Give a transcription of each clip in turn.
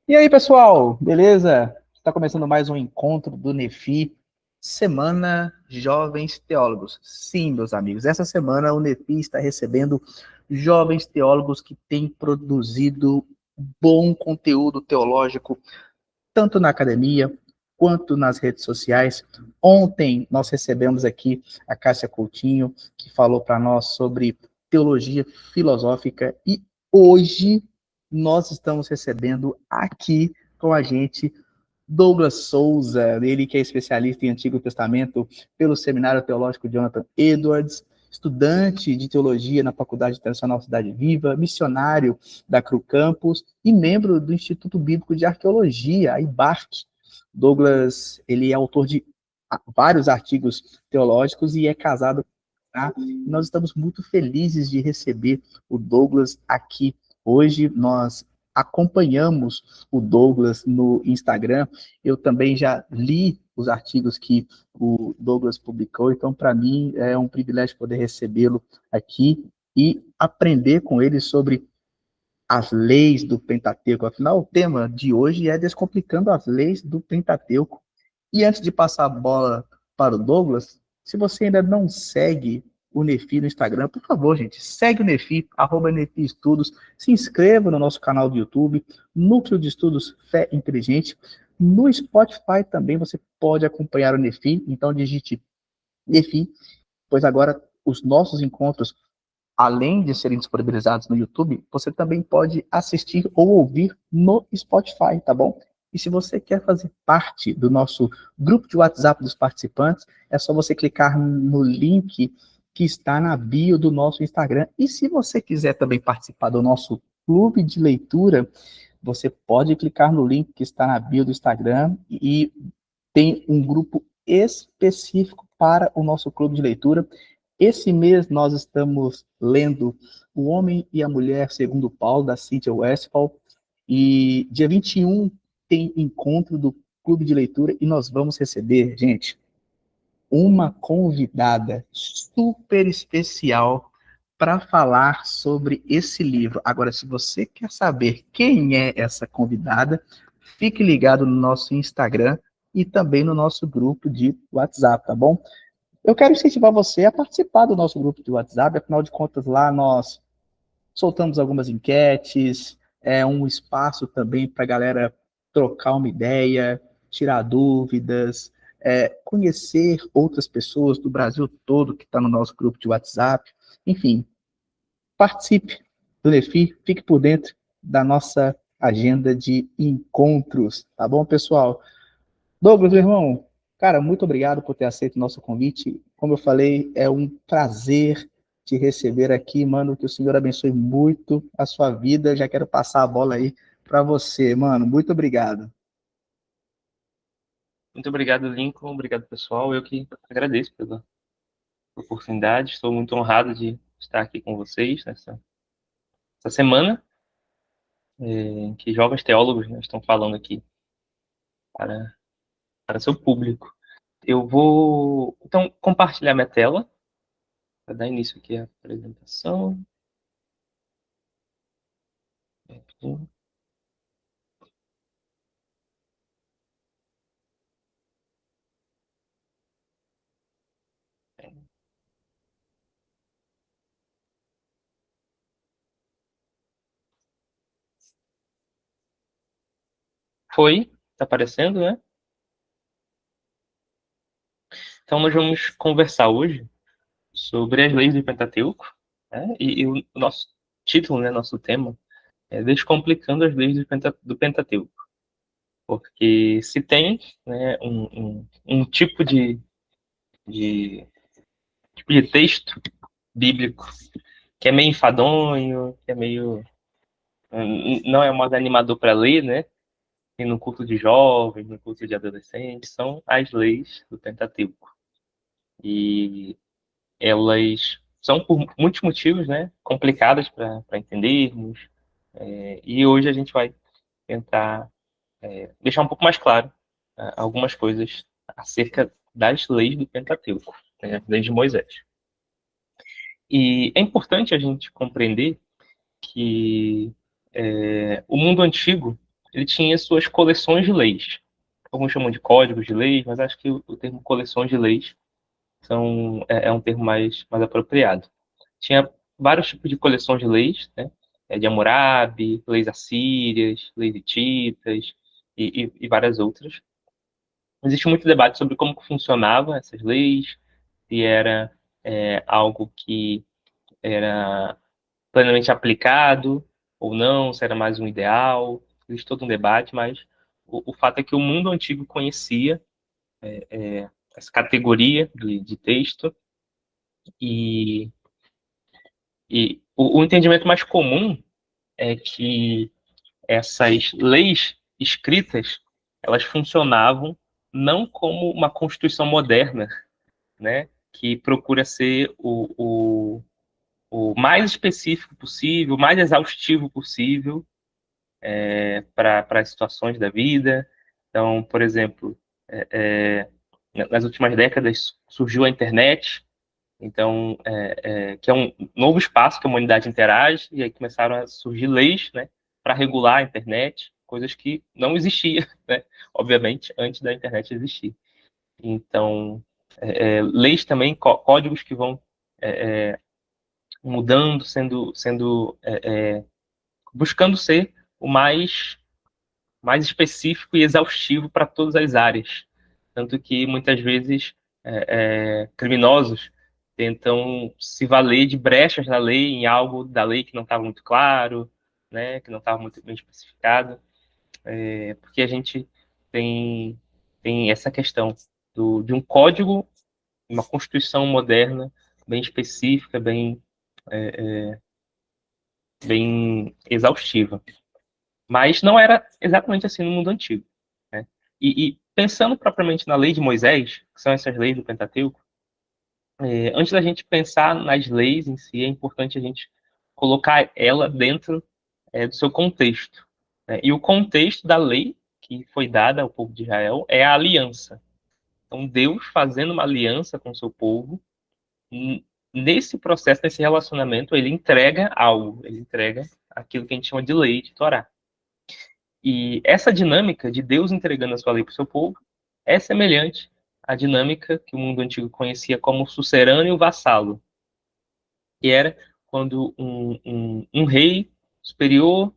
E aí, pessoal, beleza? Está começando mais um encontro do NEFI, Semana Jovens Teólogos. Sim, meus amigos, essa semana o NEFI está recebendo jovens teólogos que têm produzido bom conteúdo teológico, tanto na academia quanto nas redes sociais. Ontem nós recebemos aqui a Cássia Coutinho, que falou para nós sobre teologia filosófica, e hoje nós estamos recebendo aqui com a gente Douglas Souza, ele que é especialista em Antigo Testamento pelo Seminário Teológico Jonathan Edwards, estudante de teologia na Faculdade Internacional Cidade Viva, missionário da Cru Campus e membro do Instituto Bíblico de Arqueologia, a IBARC. Douglas, ele é autor de vários artigos teológicos e é casado. Tá? Nós estamos muito felizes de receber o Douglas aqui hoje. Nós acompanhamos o Douglas no Instagram. Eu também já li os artigos que o Douglas publicou, então para mim é um privilégio poder recebê-lo aqui e aprender com ele sobre as leis do Pentateuco. Afinal, o tema de hoje é Descomplicando as Leis do Pentateuco. E antes de passar a bola para o Douglas, se você ainda não segue o Nefi no Instagram, por favor, gente, segue o Nefi, @Nefi Estudos, se inscreva no nosso canal do YouTube, Núcleo de Estudos Fé Inteligente. No Spotify também você pode acompanhar o Nefi, então digite Nefi, pois agora os nossos encontros, além de serem disponibilizados no YouTube, você também pode assistir ou ouvir no Spotify, tá bom? E se você quer fazer parte do nosso grupo de WhatsApp dos participantes, é só você clicar no link que está na bio do nosso Instagram. E se você quiser também participar do nosso clube de leitura, você pode clicar no link que está na bio do Instagram e tem um grupo específico para o nosso clube de leitura. Esse mês nós estamos lendo O Homem e a Mulher Segundo Paulo, da Cynthia Westphal, e dia 21 tem encontro do clube de leitura e nós vamos receber, gente, uma convidada super especial para falar sobre esse livro. Agora, se você quer saber quem é essa convidada, fique ligado no nosso Instagram e também no nosso grupo de WhatsApp, tá bom? Eu quero incentivar você a participar do nosso grupo de WhatsApp, afinal de contas, lá nós soltamos algumas enquetes, é um espaço também para a galera trocar uma ideia, tirar dúvidas, conhecer outras pessoas do Brasil todo que está no nosso grupo de WhatsApp. Enfim, participe do Nefi, fique por dentro da nossa agenda de encontros, tá bom, pessoal? Douglas, meu irmão, cara, muito obrigado por ter aceito o nosso convite. Como eu falei, é um prazer te receber aqui, mano. Que o Senhor abençoe muito a sua vida. Já quero passar a bola aí para você, mano. Muito obrigado. Muito obrigado, Lincoln. Obrigado, pessoal. Eu que agradeço pela oportunidade. Estou muito honrado de estar aqui com vocês essa semana, em que jovens teólogos, né, estão falando aqui para, para seu público. Eu vou, então, compartilhar minha tela para dar início aqui à apresentação. Foi, está aparecendo, né? Então, nós vamos conversar hoje sobre as leis do Pentateuco, né? E o nosso título, né, nosso tema, é Descomplicando as leis do Pentateuco. Porque se tem, né, um de, tipo de texto bíblico que é meio enfadonho, que é meio. Não é mais animador para ler, né? E no culto de jovens, no culto de adolescentes, são as leis do Pentateuco. E elas são, por muitos motivos, né, complicadas para entendermos. E hoje a gente vai tentar deixar um pouco mais claro algumas coisas acerca das leis do Pentateuco, né, leis de Moisés. E é importante a gente compreender que o mundo antigo ele tinha suas coleções de leis. Alguns chamam de códigos de leis, mas acho que o termo coleções de leis é um termo mais apropriado. Tinha vários tipos de coleções de leis, né? De Hammurabi, leis assírias, leis hititas e várias outras. Existe muito debate sobre como funcionavam essas leis, se era algo que era plenamente aplicado ou não, se era mais um ideal. Existe todo um debate, mas o fato é que o mundo antigo conhecia essa categoria de texto e, o entendimento mais comum é que essas leis escritas, elas funcionavam não como uma constituição moderna, né, que procura ser o mais específico possível, o mais exaustivo possível para as situações da vida. Então, por exemplo, nas últimas décadas surgiu a internet, então, que é um novo espaço que a humanidade interage, e aí começaram a surgir leis, né, para regular a internet, coisas que não existiam, né, obviamente, antes da internet existir. Então, leis também, códigos que vão mudando, buscando ser o mais específico e exaustivo para todas as áreas. Tanto que, muitas vezes, criminosos tentam se valer de brechas na lei, em algo da lei que não estava muito claro, né, que não estava muito bem especificado, porque a gente tem essa questão de um código, uma constituição moderna, bem específica, bem exaustiva. Mas não era exatamente assim no mundo antigo, né? E pensando propriamente na lei de Moisés, que são essas leis do Pentateuco, antes da gente pensar nas leis em si, é importante a gente colocar ela dentro do seu contexto, né? E o contexto da lei que foi dada ao povo de Israel é a aliança. Então, Deus fazendo uma aliança com o seu povo, nesse processo, nesse relacionamento, ele entrega algo, ele entrega aquilo que a gente chama de lei, de Torá. E essa dinâmica de Deus entregando a sua lei para o seu povo é semelhante à dinâmica que o mundo antigo conhecia como sucerano e o vassalo, que era quando um rei superior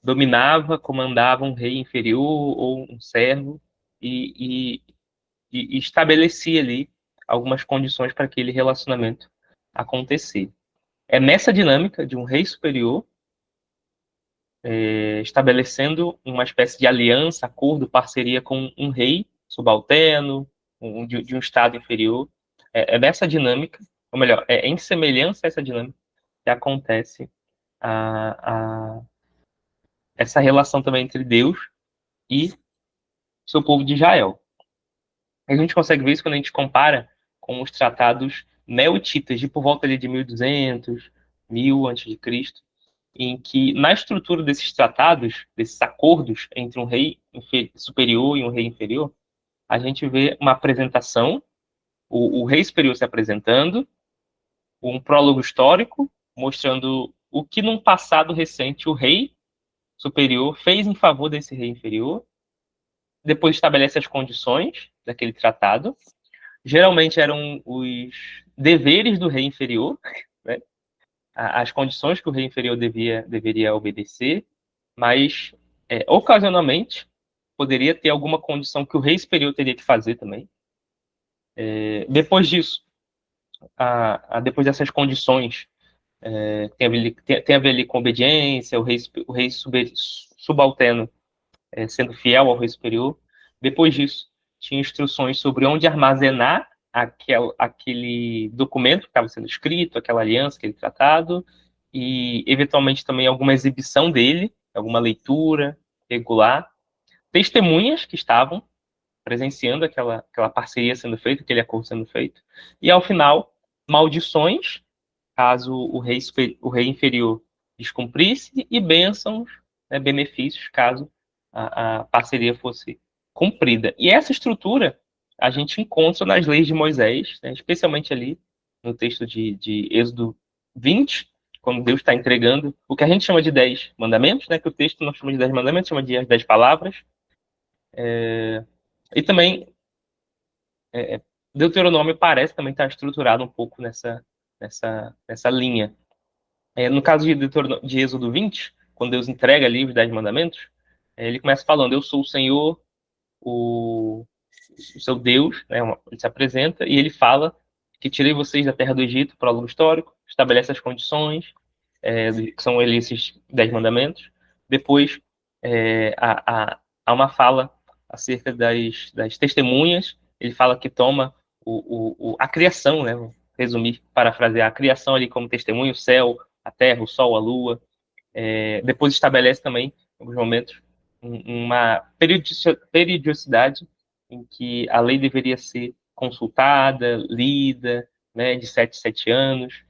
dominava, comandava um rei inferior ou um servo e, e estabelecia ali algumas condições para aquele relacionamento acontecer. É nessa dinâmica de um rei superior estabelecendo uma espécie de aliança, acordo, parceria com um rei subalterno, de um estado inferior. É nessa dinâmica, ou melhor, em semelhança a essa dinâmica que acontece essa relação também entre Deus e seu povo de Israel. A gente consegue ver isso quando a gente compara com os tratados neotitas de por volta ali de 1200, 1000 a.C., em que, na estrutura desses tratados, desses acordos entre um rei superior e um rei inferior, a gente vê uma apresentação, o rei superior se apresentando, um prólogo histórico, mostrando o que, num passado recente, o rei superior fez em favor desse rei inferior, depois estabelece as condições daquele tratado, geralmente eram os deveres do rei inferior, né? As condições que o rei inferior deveria obedecer, mas, ocasionalmente, poderia ter alguma condição que o rei superior teria que fazer também. Depois disso, depois dessas condições, tem a ver ali com obediência, o rei subalterno sendo fiel ao rei superior. Depois disso, tinha instruções sobre onde armazenar aquele documento que estava sendo escrito, aquela aliança, aquele tratado, e eventualmente também alguma exibição dele, alguma leitura regular, testemunhas que estavam presenciando aquela parceria sendo feita, aquele acordo sendo feito, e ao final, maldições, caso o rei inferior descumprisse, e bênçãos, né, benefícios, caso a parceria fosse cumprida. E essa estrutura a gente encontra nas leis de Moisés, né, especialmente ali no texto de Êxodo 20, quando Deus está entregando o que a gente chama de 10 mandamentos, né? Que o texto não chama de 10 mandamentos, chama de as 10 palavras. E também, Deuteronômio parece também estar estruturado um pouco nessa linha. No caso de Êxodo 20, quando Deus entrega ali os 10 mandamentos, ele começa falando: eu sou o Senhor, o seu Deus, né? Ele se apresenta e ele fala que tirei vocês da terra do Egito, prólogo histórico, estabelece as condições, que são esses 10 mandamentos. Depois, há uma fala acerca das testemunhas. Ele fala que toma a criação, né? Vou resumir, parafrasear, a criação ali como testemunho, o céu, a terra, o sol, a lua. Depois estabelece também, em alguns momentos, uma periodicidade em que a lei deveria ser consultada, lida, né, de 7 em 7 anos.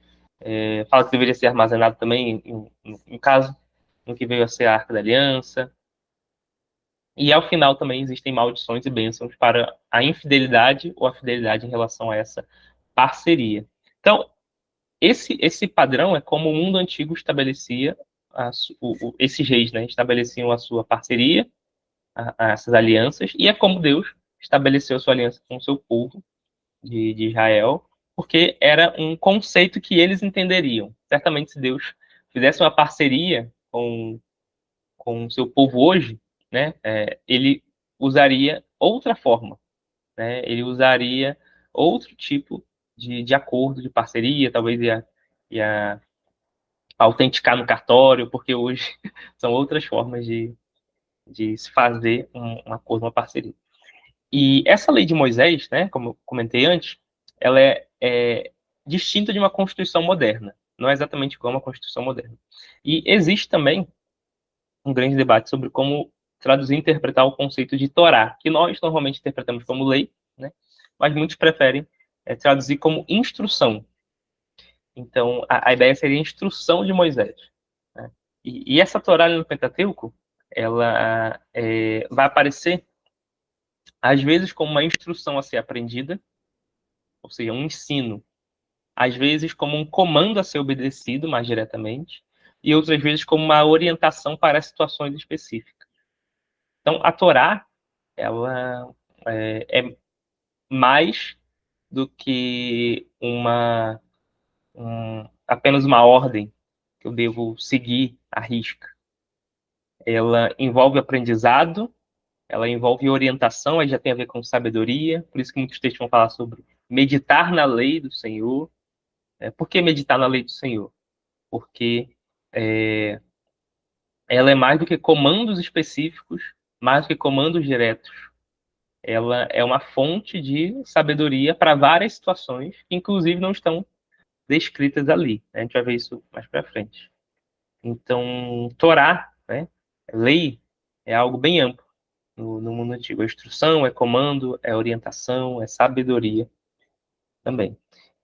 Fala que deveria ser armazenado também, em caso no que veio a ser a Arca da Aliança. E ao final também existem maldições e bênçãos para a infidelidade ou a fidelidade em relação a essa parceria. Então, esse padrão é como o mundo antigo estabelecia esses reis, né, estabeleciam a sua parceria, essas alianças, e é como Deus estabeleceu a sua aliança com o seu povo de Israel, porque era um conceito que eles entenderiam. Certamente, se Deus fizesse uma parceria com o seu povo hoje, né, ele usaria outra forma, né, ele usaria outro tipo de acordo, de parceria, talvez ia autenticar no cartório, porque hoje são outras formas de se fazer um acordo, uma parceria. E essa lei de Moisés, né, como eu comentei antes, ela é distinta de uma Constituição moderna. Não é exatamente como a Constituição moderna. E existe também um grande debate sobre como traduzir e interpretar o conceito de Torá, que nós normalmente interpretamos como lei, né, mas muitos preferem traduzir como instrução. Então, a ideia seria a instrução de Moisés, né? E essa Torá no Pentateuco, ela vai aparecer às vezes como uma instrução a ser aprendida, ou seja, um ensino, às vezes como um comando a ser obedecido mais diretamente, e outras vezes como uma orientação para situações específicas. Então, a Torá, ela é mais do que apenas uma ordem que eu devo seguir à risca. Ela envolve aprendizado, ela envolve orientação, aí já tem a ver com sabedoria, por isso que muitos textos vão falar sobre meditar na lei do Senhor. Por que meditar na lei do Senhor? Porque ela é mais do que comandos específicos, mais do que comandos diretos. Ela é uma fonte de sabedoria para várias situações, que inclusive não estão descritas ali. A gente vai ver isso mais para frente. Então, Torá, né, lei, é algo bem amplo no mundo antigo. É instrução, é comando, é orientação, é sabedoria também.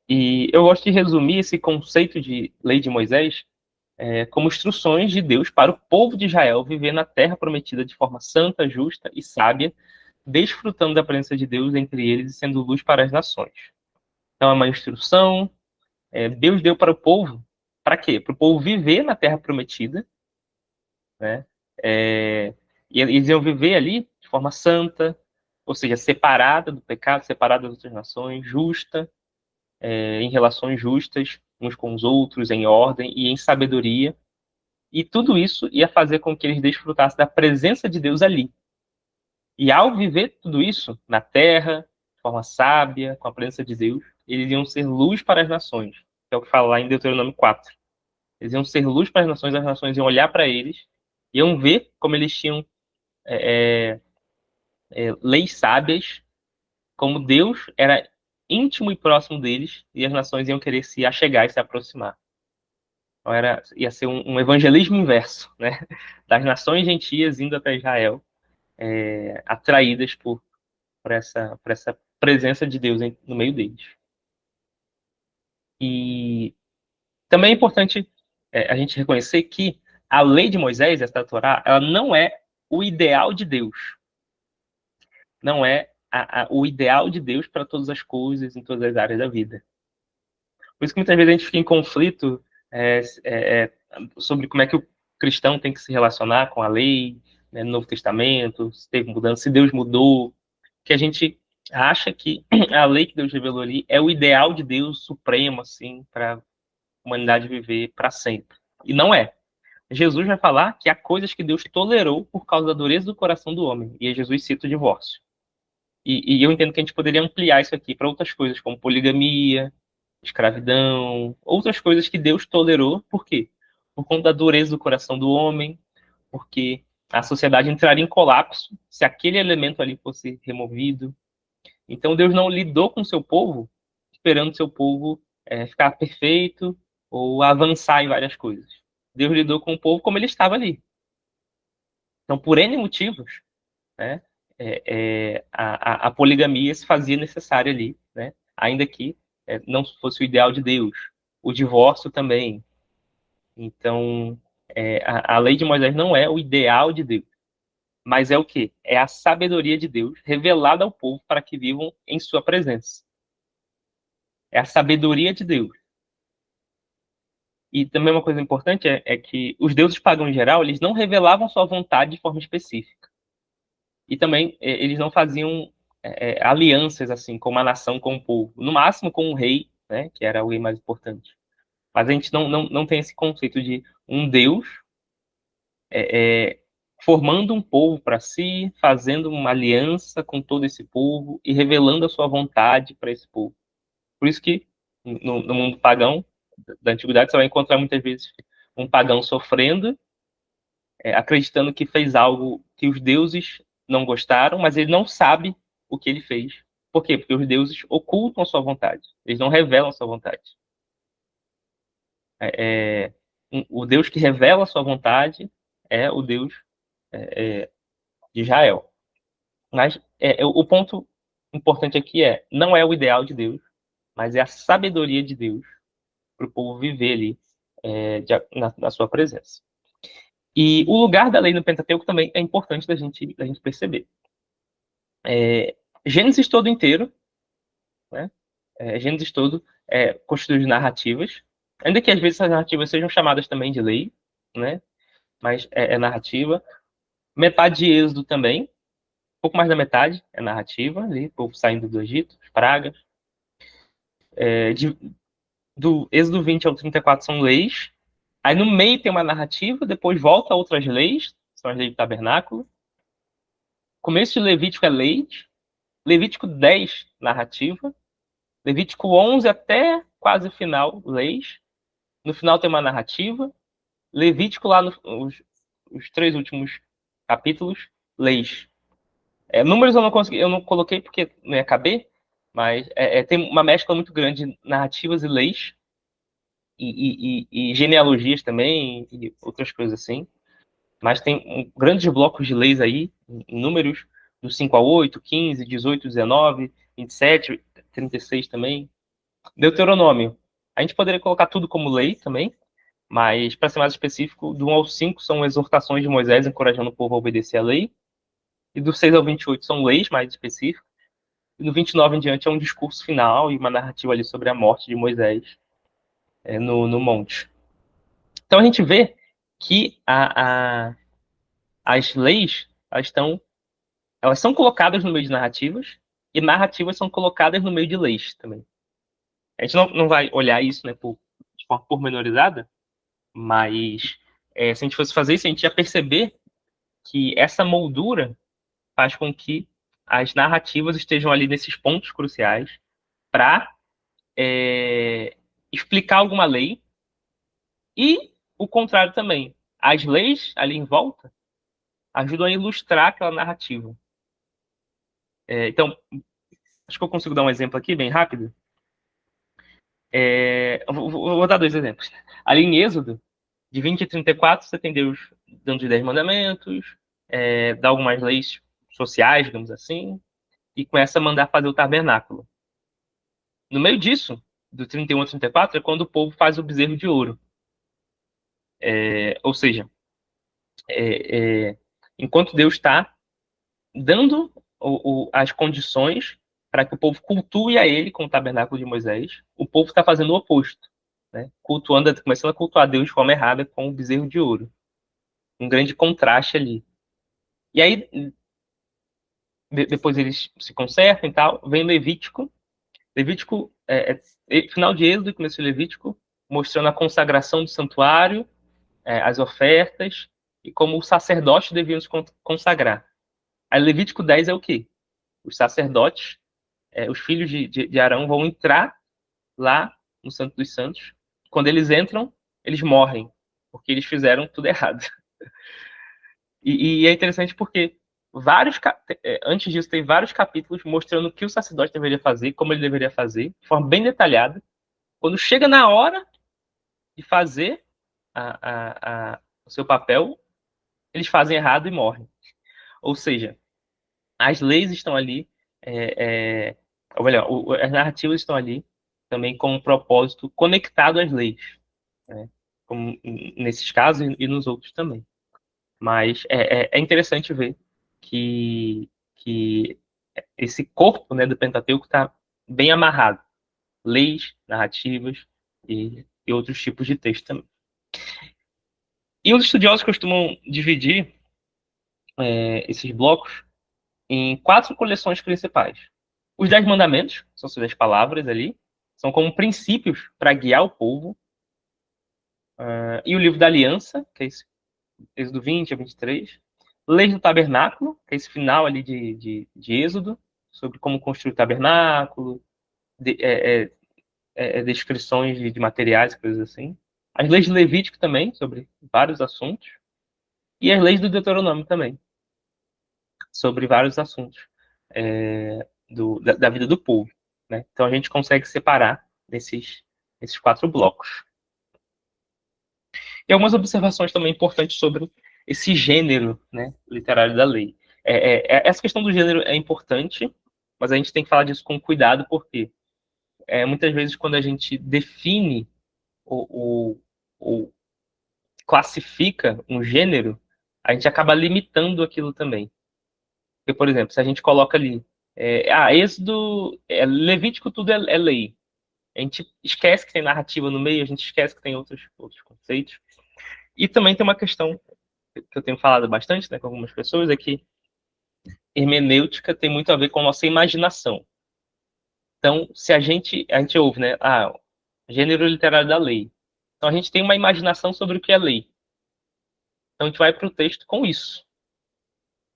E eu gosto de resumir esse conceito de lei de Moisés como instruções de Deus para o povo de Israel viver na terra prometida de forma santa, justa e sábia, desfrutando da presença de Deus entre eles e sendo luz para as nações. Então é uma instrução, Deus deu para o povo, para quê? Para o povo viver na terra prometida, né? E eles iam viver ali de forma santa, ou seja, separada do pecado, separada das outras nações, justa, em relações justas uns com os outros, em ordem e em sabedoria. E tudo isso ia fazer com que eles desfrutassem da presença de Deus ali. E ao viver tudo isso na terra, de forma sábia, com a presença de Deus, eles iam ser luz para as nações, que é o que fala lá em Deuteronômio 4. Eles iam ser luz para as nações iam olhar para eles, iam ver como eles tinham leis sábias, como Deus era íntimo e próximo deles, e as nações iam querer se achegar e se aproximar. Então ia ser um evangelismo inverso, né? Das nações gentias indo até Israel, atraídas por essa presença de Deus no meio deles. E também é importante a gente reconhecer que a lei de Moisés, essa Torá, ela não é o ideal de Deus. Não é o ideal de Deus para todas as coisas, em todas as áreas da vida. Por isso que muitas vezes a gente fica em conflito sobre como é que o cristão tem que se relacionar com a lei, né, no Novo Testamento, se teve mudança, se Deus mudou, que a gente acha que a lei que Deus revelou ali é o ideal de Deus supremo, assim, para a humanidade viver para sempre. E não é. Jesus vai falar que há coisas que Deus tolerou por causa da dureza do coração do homem. E aí Jesus cita o divórcio. E eu entendo que a gente poderia ampliar isso aqui para outras coisas, como poligamia, escravidão, outras coisas que Deus tolerou. Por quê? Por conta da dureza do coração do homem, porque a sociedade entraria em colapso se aquele elemento ali fosse removido. Então Deus não lidou com o seu povo esperando seu povo ficar perfeito ou avançar em várias coisas. Deus lidou com o povo como ele estava ali. Então, por N motivos, né, a poligamia se fazia necessária ali, né, ainda que não fosse o ideal de Deus. O divórcio também. Então, a lei de Moisés não é o ideal de Deus, mas é o quê? É a sabedoria de Deus revelada ao povo para que vivam em sua presença. É a sabedoria de Deus. E também uma coisa importante é que os deuses pagãos em geral, eles não revelavam sua vontade de forma específica. E também eles não faziam alianças assim com uma nação, com um povo. No máximo com um rei, né, que era o rei mais importante. Mas a gente não tem esse conceito de um deus formando um povo para si, fazendo uma aliança com todo esse povo e revelando a sua vontade para esse povo. Por isso que no mundo pagão da antiguidade você vai encontrar muitas vezes um pagão sofrendo, acreditando que fez algo que os deuses não gostaram, mas ele não sabe o que ele fez. Por quê? Porque os deuses ocultam a sua vontade. Eles não revelam a sua vontade. O Deus que revela a sua vontade é o Deus de Israel. Mas o ponto importante aqui não é o ideal de Deus, mas é a sabedoria de Deus para o povo viver ali na sua presença. E o lugar da lei no Pentateuco também é importante da gente perceber. Gênesis todo inteiro, né? Gênesis todo é constituído de narrativas, ainda que às vezes essas narrativas sejam chamadas também de lei, né? Mas é narrativa. Metade de Êxodo também, um pouco mais da metade é narrativa, ali, o povo saindo do Egito, as pragas. Do Êxodo 20 ao 34 são leis. Aí no meio tem uma narrativa, depois volta a outras leis, são as leis do tabernáculo. Começo de Levítico é lei. Levítico 10, narrativa. Levítico 11 até quase o final, leis. No final tem uma narrativa. Levítico lá os 3 últimos capítulos, leis. Números eu não coloquei porque não ia caber, mas tem uma mescla muito grande de narrativas e leis. E genealogias também, e outras coisas assim. Mas tem grandes blocos de leis aí, em números do 5 a 8, 15, 18, 19, 27, 36 também. Deuteronômio. A gente poderia colocar tudo como lei também, mas para ser mais específico, do 1 ao 5 são exortações de Moisés encorajando o povo a obedecer à lei. E do 6 ao 28 são leis mais específicas. E do 29 em diante é um discurso final e uma narrativa ali sobre a morte de Moisés no monte. Então a gente vê que as leis elas são colocadas no meio de narrativas e narrativas são colocadas no meio de leis também. A gente não vai olhar isso, né, de forma pormenorizada, mas se a gente fosse fazer isso, a gente ia perceber que essa moldura faz com que as narrativas estejam ali nesses pontos cruciais para explicar alguma lei e o contrário também. As leis ali em volta ajudam a ilustrar aquela narrativa. Então, acho que eu consigo dar um exemplo aqui, bem rápido. Vou dar 2 exemplos. Ali em Êxodo, de 20 a 34, você tem Deus dando os 10 mandamentos, dá algumas leis sociais, digamos assim, e começa a mandar fazer o tabernáculo. No meio disso, do 31 a 34, é quando o povo faz o bezerro de ouro. Ou seja, enquanto Deus está dando as condições para que o povo cultue a ele com o tabernáculo de Moisés, o povo está fazendo o oposto. né, começando a cultuar Deus de forma errada com o bezerro de ouro. Um grande contraste ali. E aí, depois eles se consertam e tal, vem Levítico. Levítico, final de Êxodo e começo de Levítico, mostrando a consagração do santuário, as ofertas, e como os sacerdotes deviam se consagrar. Aí Levítico 10 é o quê? Os sacerdotes, os filhos de Arão vão entrar lá no Santo dos Santos. Quando eles entram, eles morrem, porque eles fizeram tudo errado. E é interessante porque antes disso tem vários capítulos mostrando o que o sacerdote deveria fazer, como ele deveria fazer, de forma bem detalhada. Quando chega na hora de fazer o seu papel, eles fazem errado e morrem. Ou seja, as leis estão ali, ou melhor, as narrativas estão ali também com um propósito conectado às leis, né? Como nesses casos e nos outros também. Mas é interessante ver que esse corpo, né, do Pentateuco está bem amarrado. Leis, narrativas e outros tipos de texto também. E os estudiosos costumam dividir esses blocos em 4 coleções principais. Os 10 mandamentos, são suas 10 palavras ali, são como princípios para guiar o povo. E o livro da aliança, que é esse Êxodo 20 a 23. Leis do tabernáculo, que é esse final ali de Êxodo, sobre como construir o tabernáculo, descrições de materiais, coisas assim. As leis de Levítico também, sobre vários assuntos. E as leis do Deuteronômio também, sobre vários assuntos da vida do povo, né? Então a gente consegue separar nesses 4 blocos. E algumas observações também importantes sobre esse gênero, né, literário da lei. Essa questão do gênero é importante, mas a gente tem que falar disso com cuidado, porque muitas vezes quando a gente define ou classifica um gênero, a gente acaba limitando aquilo também. Porque, por exemplo, se a gente coloca ali, Êxodo, Levítico, tudo é lei. A gente esquece que tem narrativa no meio, a gente esquece que tem outros conceitos. E também tem uma questão que eu tenho falado bastante, né, com algumas pessoas, é que hermenêutica tem muito a ver com a nossa imaginação. Então, se a gente ouve, né, gênero literário da lei. Então, a gente tem uma imaginação sobre o que é lei. Então, a gente vai para o texto com isso.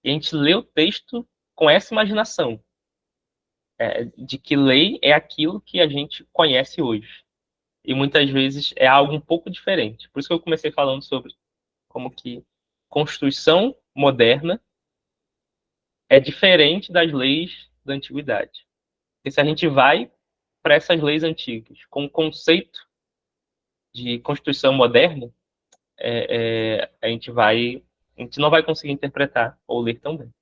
E a gente lê o texto com essa imaginação, de que lei é aquilo que a gente conhece hoje. E muitas vezes é algo um pouco diferente. Por isso que eu comecei falando sobre como que Constituição moderna é diferente das leis da antiguidade. Porque se a gente vai para essas leis antigas com o conceito de Constituição moderna, a gente não vai conseguir interpretar ou ler tão bem.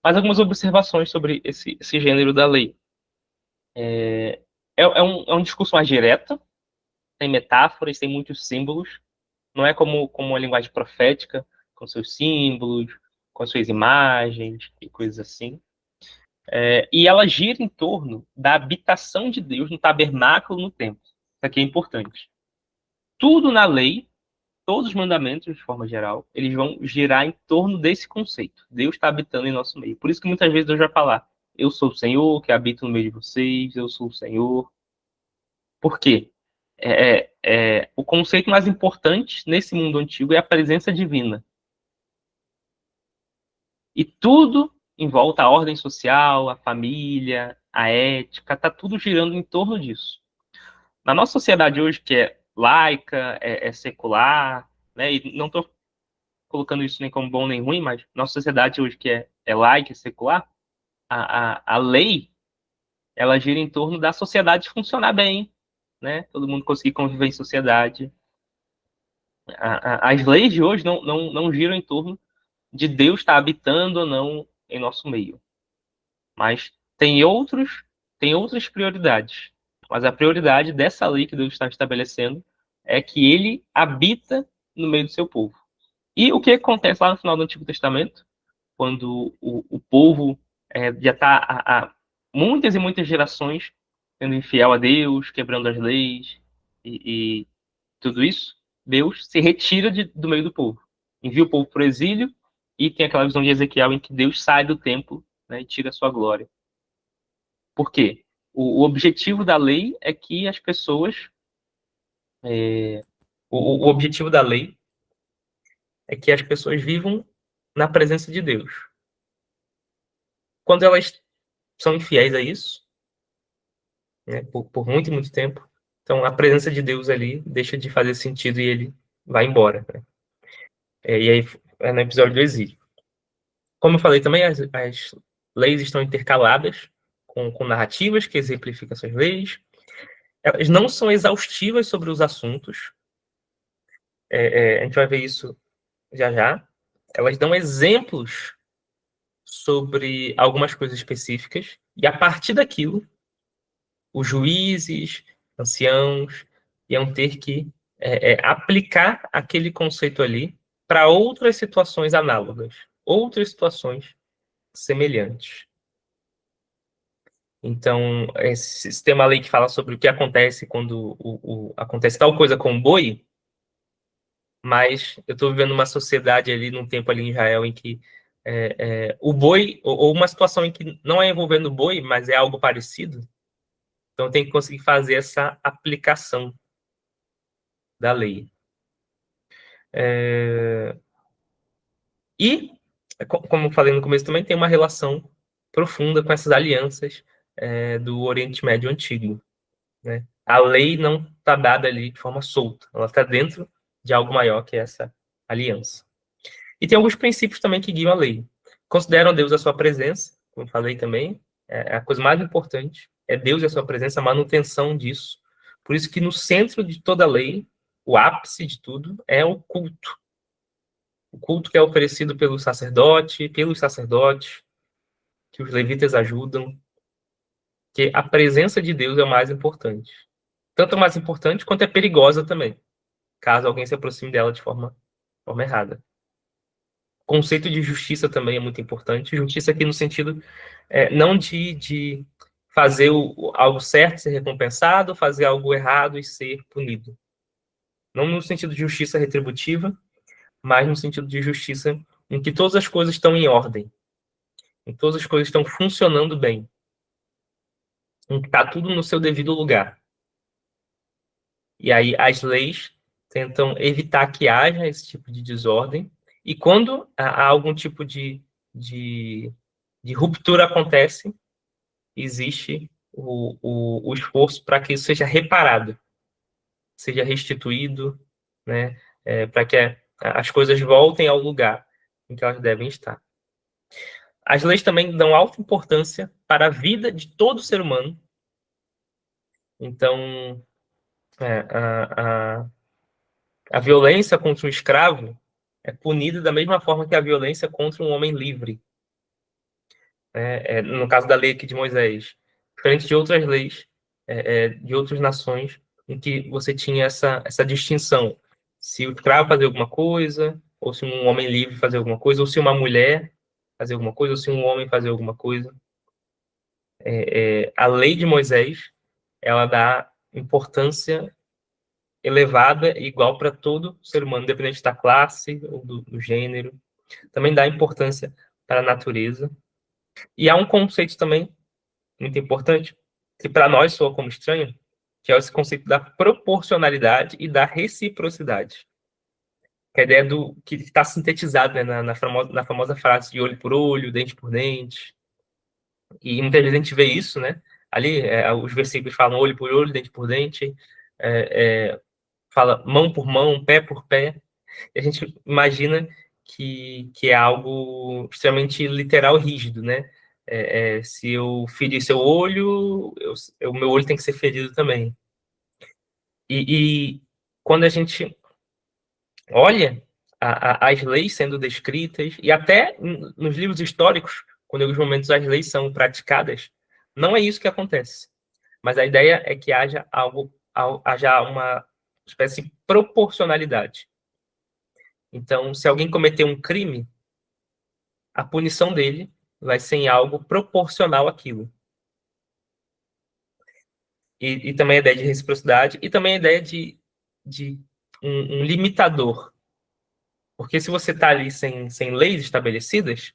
Mas algumas observações sobre esse gênero da lei. É um discurso mais direto, tem metáforas, tem muitos símbolos. Não é como uma linguagem profética, com seus símbolos, com suas imagens e coisas assim. E ela gira em torno da habitação de Deus no tabernáculo, no templo. Isso aqui é importante. Tudo na lei, todos os mandamentos, de forma geral, eles vão girar em torno desse conceito. Deus está habitando em nosso meio. Por isso que muitas vezes Deus vai falar, eu sou o Senhor que habito no meio de vocês, eu sou o Senhor. Por quê? O conceito mais importante nesse mundo antigo é a presença divina. E tudo em volta, a ordem social, a família, a ética, está tudo girando em torno disso. Na nossa sociedade hoje, que é laica, secular, né, e não estou colocando isso nem como bom nem ruim, mas nossa sociedade hoje, que é laica e secular, a lei, ela gira em torno da sociedade funcionar bem, né, todo mundo conseguir conviver em sociedade. As leis de hoje não giram em torno de Deus estar habitando ou não em nosso meio. Mas tem outras prioridades. Mas a prioridade dessa lei que Deus está estabelecendo é que ele habita no meio do seu povo. E o que acontece lá no final do Antigo Testamento, quando o povo já está há muitas e muitas gerações sendo infiel a Deus, quebrando as leis e tudo isso, Deus se retira do meio do povo, envia o povo para o exílio, e tem aquela visão de Ezequiel em que Deus sai do templo, né, e tira a sua glória. Por quê? O objetivo da lei é que as pessoas... o objetivo da lei é que as pessoas vivam na presença de Deus. Quando elas são infiéis a isso, né, por muito, muito tempo, então a presença de Deus ali deixa de fazer sentido e ele vai embora. Né? E aí é no episódio do exílio. Como eu falei também, as leis estão intercaladas com narrativas que exemplificam essas leis. Elas não são exaustivas sobre os assuntos. A gente vai ver isso já já. Elas dão exemplos sobre algumas coisas específicas, e a partir daquilo, os juízes, anciãos, iam ter que aplicar aquele conceito ali para outras situações análogas, outras situações semelhantes. Então, se tem uma lei que fala sobre o que acontece quando acontece tal coisa com o boi, mas eu estou vivendo uma sociedade ali, num tempo ali em Israel, em que o boi, ou uma situação em que não é envolvendo o boi, mas é algo parecido, então tem que conseguir fazer essa aplicação da lei. E, como eu falei no começo também, tem uma relação profunda com essas alianças do Oriente Médio Antigo. Né? A lei não está dada ali de forma solta, ela está dentro de algo maior que essa aliança. E tem alguns princípios também que guiam a lei. Consideram Deus a sua presença, como falei também, a coisa mais importante é Deus e a sua presença, a manutenção disso. Por isso que no centro de toda a lei, o ápice de tudo, é o culto. O culto que é oferecido pelos sacerdotes, que os levitas ajudam, que a presença de Deus é o mais importante. Tanto mais importante quanto é perigosa também, caso alguém se aproxime dela de forma errada. O conceito de justiça também é muito importante. Justiça aqui no sentido não de fazer algo certo e ser recompensado, fazer algo errado e ser punido. Não no sentido de justiça retributiva, mas no sentido de justiça em que todas as coisas estão em ordem, em que todas as coisas estão funcionando bem, em que está tudo no seu devido lugar. E aí as leis tentam evitar que haja esse tipo de desordem, e quando há algum tipo de ruptura acontece, existe o esforço para que isso seja reparado, seja restituído, né, para que as coisas voltem ao lugar em que elas devem estar. As leis também dão alta importância para a vida de todo ser humano. Então, a violência contra um escravo é punida da mesma forma que a violência contra um homem livre. No caso da lei aqui de Moisés, diferente de outras leis de outras nações, em que você tinha essa distinção. Se o escravo fazia alguma coisa, ou se um homem livre fazia alguma coisa, ou se uma mulher fazia alguma coisa, ou se um homem fazia alguma coisa. A lei de Moisés, ela dá importância elevada e igual para todo ser humano, independente da classe ou do gênero. Também dá importância para a natureza. E há um conceito também muito importante, que para nós soa como estranho, que é esse conceito da proporcionalidade e da reciprocidade. Que é a ideia que está sintetizado, né, na famosa frase de olho por olho, dente por dente. E muitas vezes a gente vê isso, né? Ali, os versículos falam olho por olho, dente por dente, fala mão por mão, pé por pé. E a gente imagina que é algo extremamente literal, rígido, né? Se eu ferir seu olho, o meu olho tem que ser ferido também. E quando a gente olha as leis sendo descritas, e até nos livros históricos, quando em alguns momentos as leis são praticadas, não é isso que acontece. Mas a ideia é que haja uma espécie de proporcionalidade. Então, se alguém cometer um crime, a punição dele vai ser em algo proporcional àquilo. E também a ideia de reciprocidade, e também a ideia de um limitador. Porque se você está ali sem leis estabelecidas,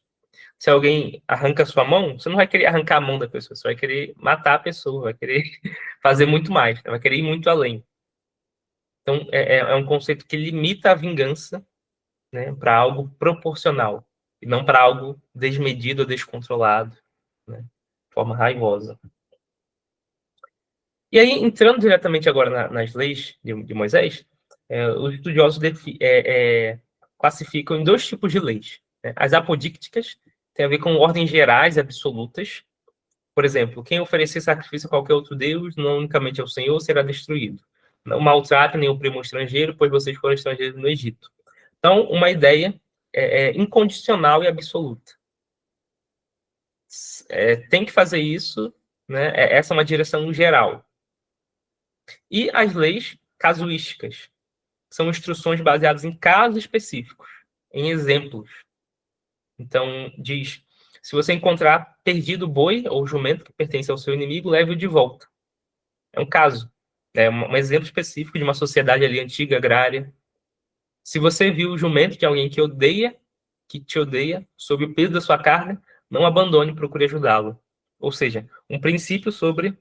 se alguém arranca a sua mão, você não vai querer arrancar a mão da pessoa, você vai querer matar a pessoa, vai querer fazer muito mais, vai querer ir muito além. Então, é um conceito que limita a vingança, né, para algo proporcional, e não para algo desmedido ou descontrolado, né, de forma raivosa. E aí, entrando diretamente agora nas leis de Moisés, os estudiosos classificam em dois tipos de leis. Né? As apodícticas têm a ver com ordens gerais absolutas. Por exemplo, quem oferecer sacrifício a qualquer outro deus, não unicamente ao Senhor, será destruído. Não maltrate nem oprima o estrangeiro, pois vocês foram estrangeiros no Egito. Então, uma ideia incondicional e absoluta. Tem que fazer isso, né? Essa é uma direção geral. E as leis casuísticas são instruções baseadas em casos específicos, em exemplos. Então, diz, se você encontrar perdido o boi ou jumento que pertence ao seu inimigo, leve-o de volta. É um caso, é um exemplo específico de uma sociedade ali antiga, agrária. Se você viu o jumento de alguém que te odeia, sob o peso da sua carne, não abandone, procure ajudá-lo. Ou seja, um princípio sobre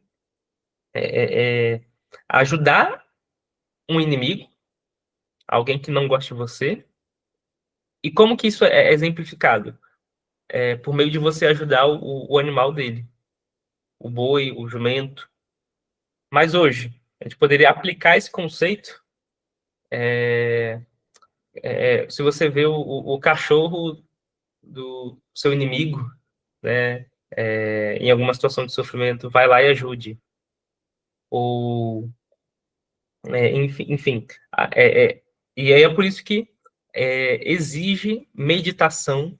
ajudar um inimigo, alguém que não gosta de você. E como que isso é exemplificado? Por meio de você ajudar o animal dele, o boi, o jumento. Mas hoje, a gente poderia aplicar esse conceito se você vê o cachorro do seu inimigo, né, em alguma situação de sofrimento, vai lá e ajude. Ou, enfim. E aí é por isso que exige meditação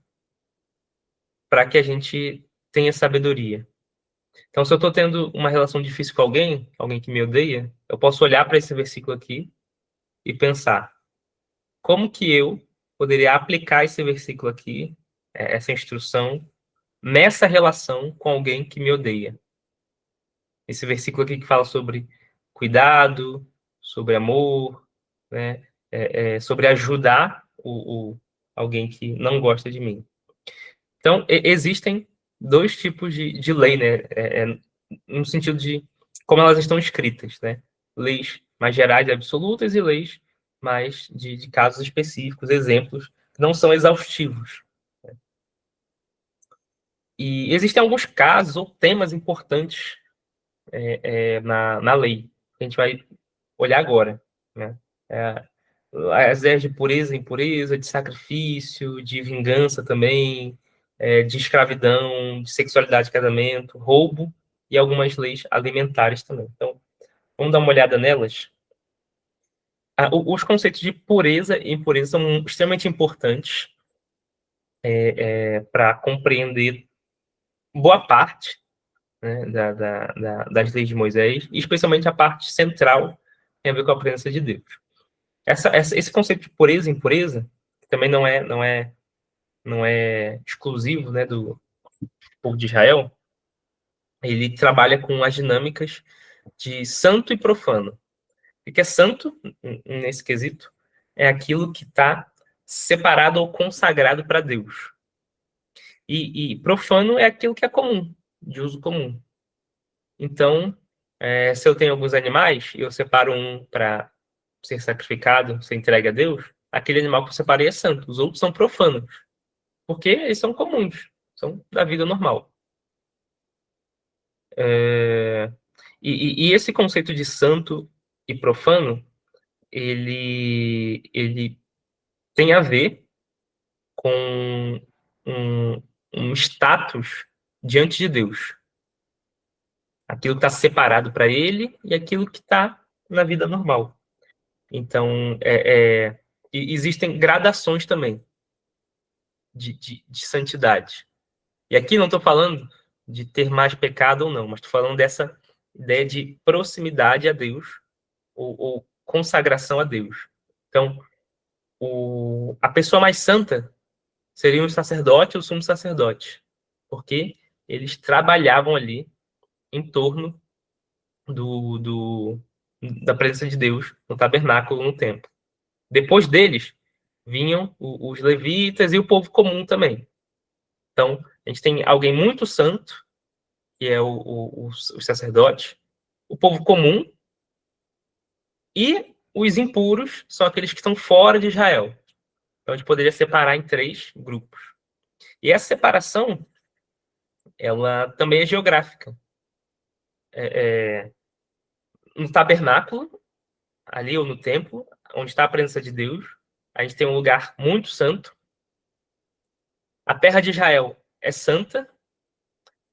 para que a gente tenha sabedoria. Então, se eu estou tendo uma relação difícil com alguém que me odeia, eu posso olhar para esse versículo aqui e pensar como que eu poderia aplicar esse versículo aqui, essa instrução, nessa relação com alguém que me odeia. Esse versículo aqui que fala sobre cuidado, sobre amor, né, sobre ajudar alguém que não gosta de mim. Então, existem dois tipos de lei, né, no sentido de como elas estão escritas, né? Leis mais gerais e absolutas e leis mais de casos específicos, exemplos, que não são exaustivos. E existem alguns casos ou temas importantes na lei, que a gente vai olhar agora. Né? As ideias de pureza e impureza, de sacrifício, de vingança também, de escravidão, de sexualidade de casamento, roubo e algumas leis alimentares também. Então, vamos dar uma olhada nelas. Os conceitos de pureza e impureza são extremamente importantes para compreender boa parte, né, das leis de Moisés, e especialmente a parte central que tem a ver com a presença de Deus. Esse conceito de pureza e impureza, que também não é exclusivo, né, do povo de Israel, ele trabalha com as dinâmicas de santo e profano. O que é santo, nesse quesito, é aquilo que está separado ou consagrado para Deus. E profano é aquilo que é comum, de uso comum. Então, se eu tenho alguns animais e eu separo um para ser sacrificado, ser entregue a Deus, aquele animal que eu separei é santo. Os outros são profanos, porque eles são comuns, são da vida normal. E esse conceito de santo e profano, ele tem a ver com um status diante de Deus. Aquilo que está separado para ele e aquilo que está na vida normal. Então, existem gradações também de santidade. E aqui não estou falando de ter mais pecado ou não, mas estou falando dessa ideia de proximidade a Deus ou consagração a Deus. Então, a pessoa mais santa seria o sacerdote ou o sumo sacerdote, porque eles trabalhavam ali em torno da presença de Deus no tabernáculo, no templo. Depois deles, vinham os levitas e o povo comum também. Então, a gente tem alguém muito santo, que é o sacerdote, o povo comum, e os impuros são aqueles que estão fora de Israel. Então, a gente poderia separar em 3 grupos. E essa separação, ela também é geográfica. No tabernáculo, ali ou no templo, onde está a presença de Deus, a gente tem um lugar muito santo. A terra de Israel é santa,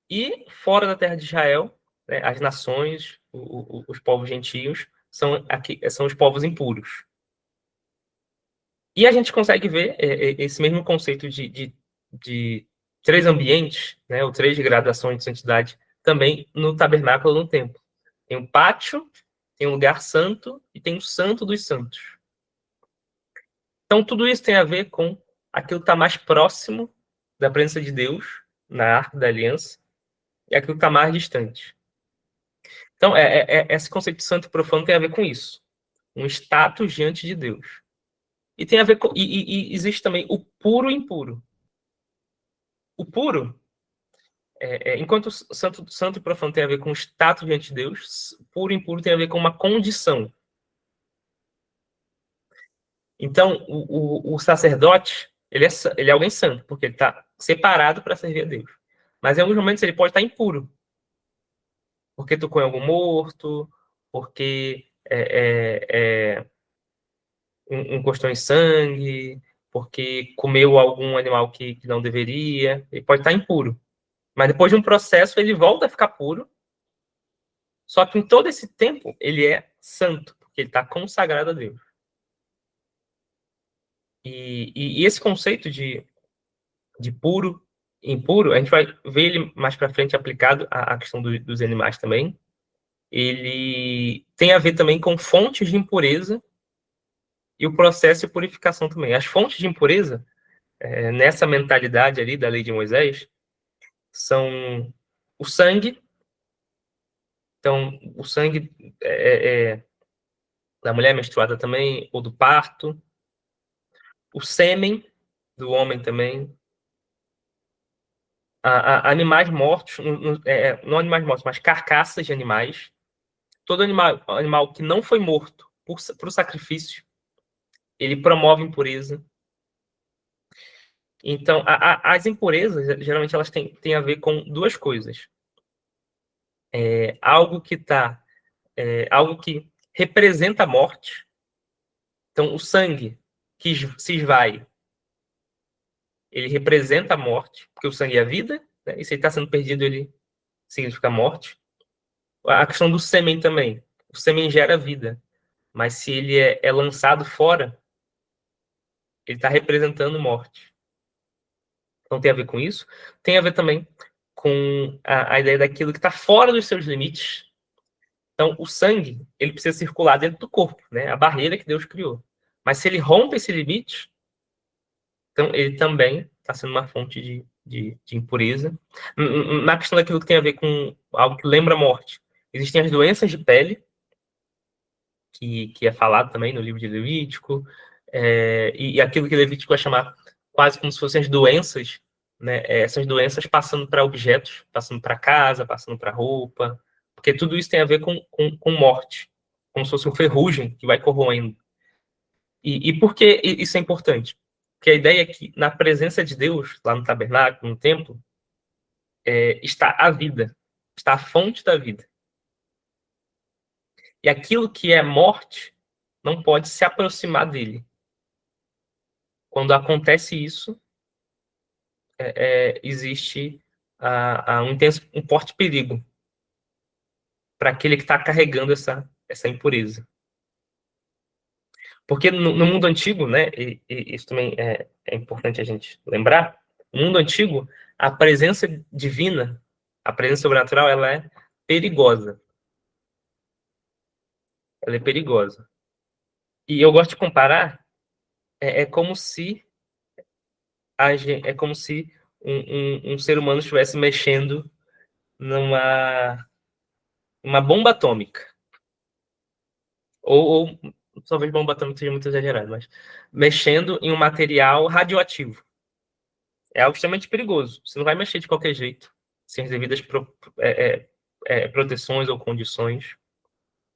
e fora da terra de Israel, né, as nações, os povos gentios, são os povos impuros. E a gente consegue ver esse mesmo conceito de 3 ambientes, né, ou 3 gradações de santidade, também no tabernáculo ou no templo. Tem um pátio, tem um lugar santo e tem o santo dos santos. Então, tudo isso tem a ver com aquilo que está mais próximo da presença de Deus, na Arca da Aliança, e aquilo que está mais distante. Então, esse conceito de santo e profano tem a ver com isso. Um status diante de Deus. E tem a ver com. E existe também o puro e impuro. O puro, enquanto santo e profano tem a ver com status diante de Deus, puro e impuro tem a ver com uma condição. Então, o sacerdote, ele é alguém santo, porque ele está separado para servir a Deus. Mas em alguns momentos ele pode estar impuro. Porque tocou em algum morto, porque encostou em sangue, porque comeu algum animal que não deveria. Ele pode estar impuro. Mas depois de um processo, ele volta a ficar puro. Só que em todo esse tempo, ele é santo, porque ele está consagrado a Deus. E esse conceito de puro e impuro, a gente vai ver ele mais para frente aplicado à questão dos animais também. Ele tem a ver também com fontes de impureza e o processo de purificação também. As fontes de impureza, nessa mentalidade ali da lei de Moisés, são o sangue. Então, o sangue da mulher menstruada também, ou do parto. O sêmen do homem também. Animais mortos, não animais mortos, mas carcaças de animais. Todo animal que não foi morto para o sacrifício, ele promove impureza. Então, as impurezas, geralmente, elas têm a ver com 2 coisas. Algo que representa a morte. Então, o sangue que se esvai, ele representa a morte, porque o sangue é a vida, né? E se ele está sendo perdido, ele significa morte. A questão do sêmen também. O sêmen gera vida, mas se ele é lançado fora, ele está representando morte. Então tem a ver com isso. Tem a ver também com a ideia daquilo que está fora dos seus limites. Então, o sangue, ele precisa circular dentro do corpo, né? A barreira que Deus criou. Mas se ele rompe esse limite, então ele também está sendo uma fonte de impureza. Na questão daquilo que tem a ver com algo que lembra a morte, existem as doenças de pele, que é falado também no livro de Levítico, e aquilo que Levítico vai chamar quase como se fossem as doenças, né? Essas doenças passando para objetos, passando para casa, passando para roupa, porque tudo isso tem a ver com morte, como se fosse um ferrugem que vai corroendo. E por que isso é importante? Porque a ideia é que na presença de Deus, lá no tabernáculo, no templo, está a vida, está a fonte da vida. E aquilo que é morte não pode se aproximar dele. Quando acontece isso, existe um forte perigo para aquele que está carregando essa impureza. Porque no mundo antigo, né, e isso também é importante a gente lembrar, no mundo antigo, a presença divina, a presença sobrenatural, ela é perigosa. Ela é perigosa. E eu gosto de comparar, é como se um ser humano estivesse mexendo numa bomba atômica. Ou talvez bomba atômica seja muito exagerado, mas mexendo em um material radioativo. É algo extremamente perigoso. Você não vai mexer de qualquer jeito, sem as devidas proteções ou condições,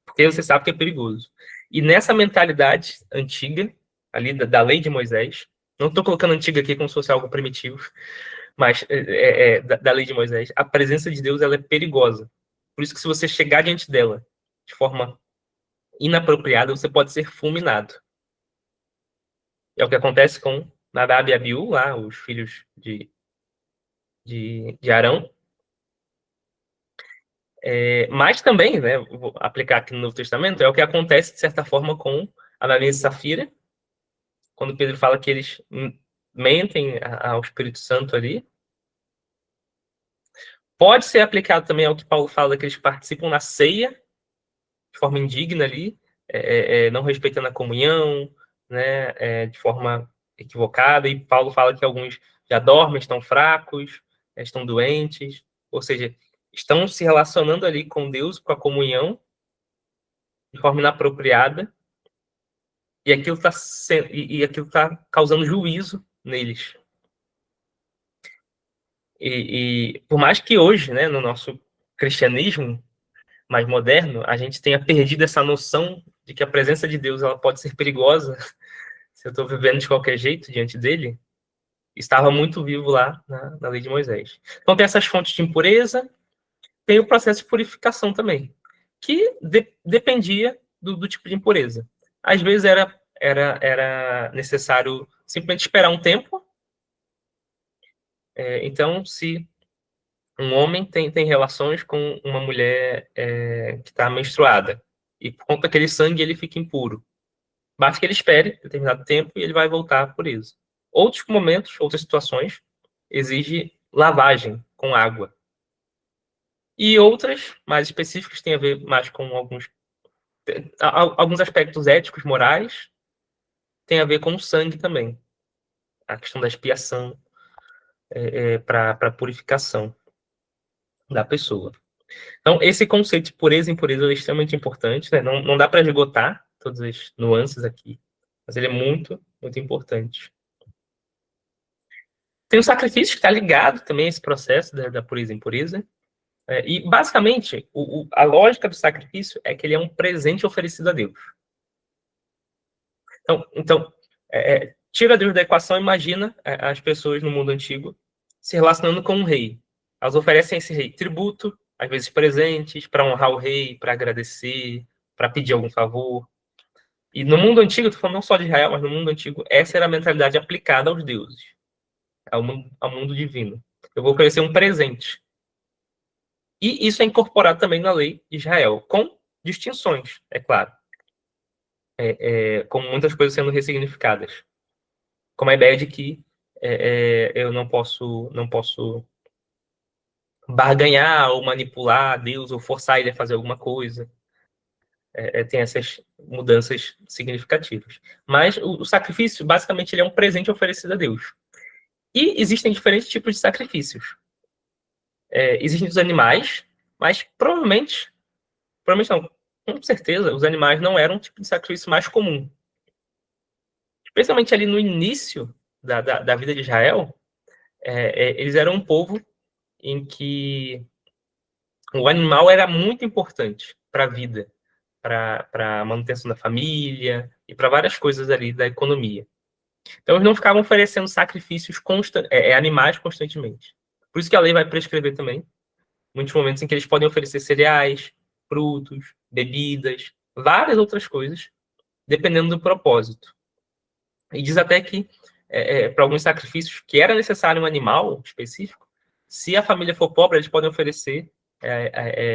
porque você sabe que é perigoso. E nessa mentalidade antiga, ali da lei de Moisés, não estou colocando antiga aqui como se fosse algo primitivo, mas da lei de Moisés, a presença de Deus ela é perigosa. Por isso que se você chegar diante dela de forma inapropriada, você pode ser fulminado. É o que acontece com Nadab e Abiú, lá, os filhos de Arão. Mas também, né, vou aplicar aqui no Novo Testamento, é o que acontece, de certa forma, com Ananias e Safira, quando Pedro fala que eles mentem ao Espírito Santo ali. Pode ser aplicado também ao que Paulo fala, que eles participam na ceia, de forma indigna ali, não respeitando a comunhão, né, de forma equivocada, e Paulo fala que alguns já dormem, estão fracos, estão doentes, ou seja, estão se relacionando ali com Deus, com a comunhão, de forma inapropriada, e aquilo está causando juízo neles. E por mais que hoje, né, no nosso cristianismo mais moderno, a gente tenha perdido essa noção de que a presença de Deus ela pode ser perigosa se eu estou vivendo de qualquer jeito diante dele, estava muito vivo lá na lei de Moisés. Então tem essas fontes de impureza, tem o processo de purificação também, que dependia do tipo de impureza. Às vezes era necessário simplesmente esperar um tempo. Então, se um homem tem relações com uma mulher que está menstruada, e por conta daquele sangue ele fica impuro, basta que ele espere determinado tempo e ele vai voltar por isso. Outros momentos, outras situações, exige lavagem com água. E outras, mais específicas, têm a ver mais com alguns aspectos éticos, morais, tem a ver com o sangue também. A questão da expiação para purificação da pessoa. Então, esse conceito de pureza e impureza é extremamente importante, né? Não dá para esgotar todas as nuances aqui, mas ele é muito, muito importante. Tem o sacrifício que está ligado também a esse processo da pureza e impureza. E, basicamente, a lógica do sacrifício é que ele é um presente oferecido a Deus. Então tira Deus da equação, imagina as pessoas no mundo antigo se relacionando com um rei. Elas oferecem a esse rei tributo, às vezes presentes, para honrar o rei, para agradecer, para pedir algum favor. E no mundo antigo, estou falando não só de Israel, mas no mundo antigo, essa era a mentalidade aplicada aos deuses, ao mundo divino. Eu vou oferecer um presente. E isso é incorporado também na lei de Israel, com distinções, é claro. Com muitas coisas sendo ressignificadas. Como a ideia de que eu não posso barganhar ou manipular Deus ou forçar ele a fazer alguma coisa. Tem essas mudanças significativas. Mas o sacrifício, basicamente, ele é um presente oferecido a Deus. E existem diferentes tipos de sacrifícios. Existem os animais, mas provavelmente não, com certeza, os animais não eram um tipo de sacrifício mais comum. Especialmente ali no início da vida de Israel, eles eram um povo em que o animal era muito importante para a vida, para a manutenção da família e para várias coisas ali da economia. Então, eles não ficavam oferecendo sacrifícios animais constantemente. Por isso que a lei vai prescrever também muitos momentos em que eles podem oferecer cereais, frutos, bebidas, várias outras coisas, dependendo do propósito. E diz até que, para alguns sacrifícios, que era necessário um animal específico, se a família for pobre, eles podem oferecer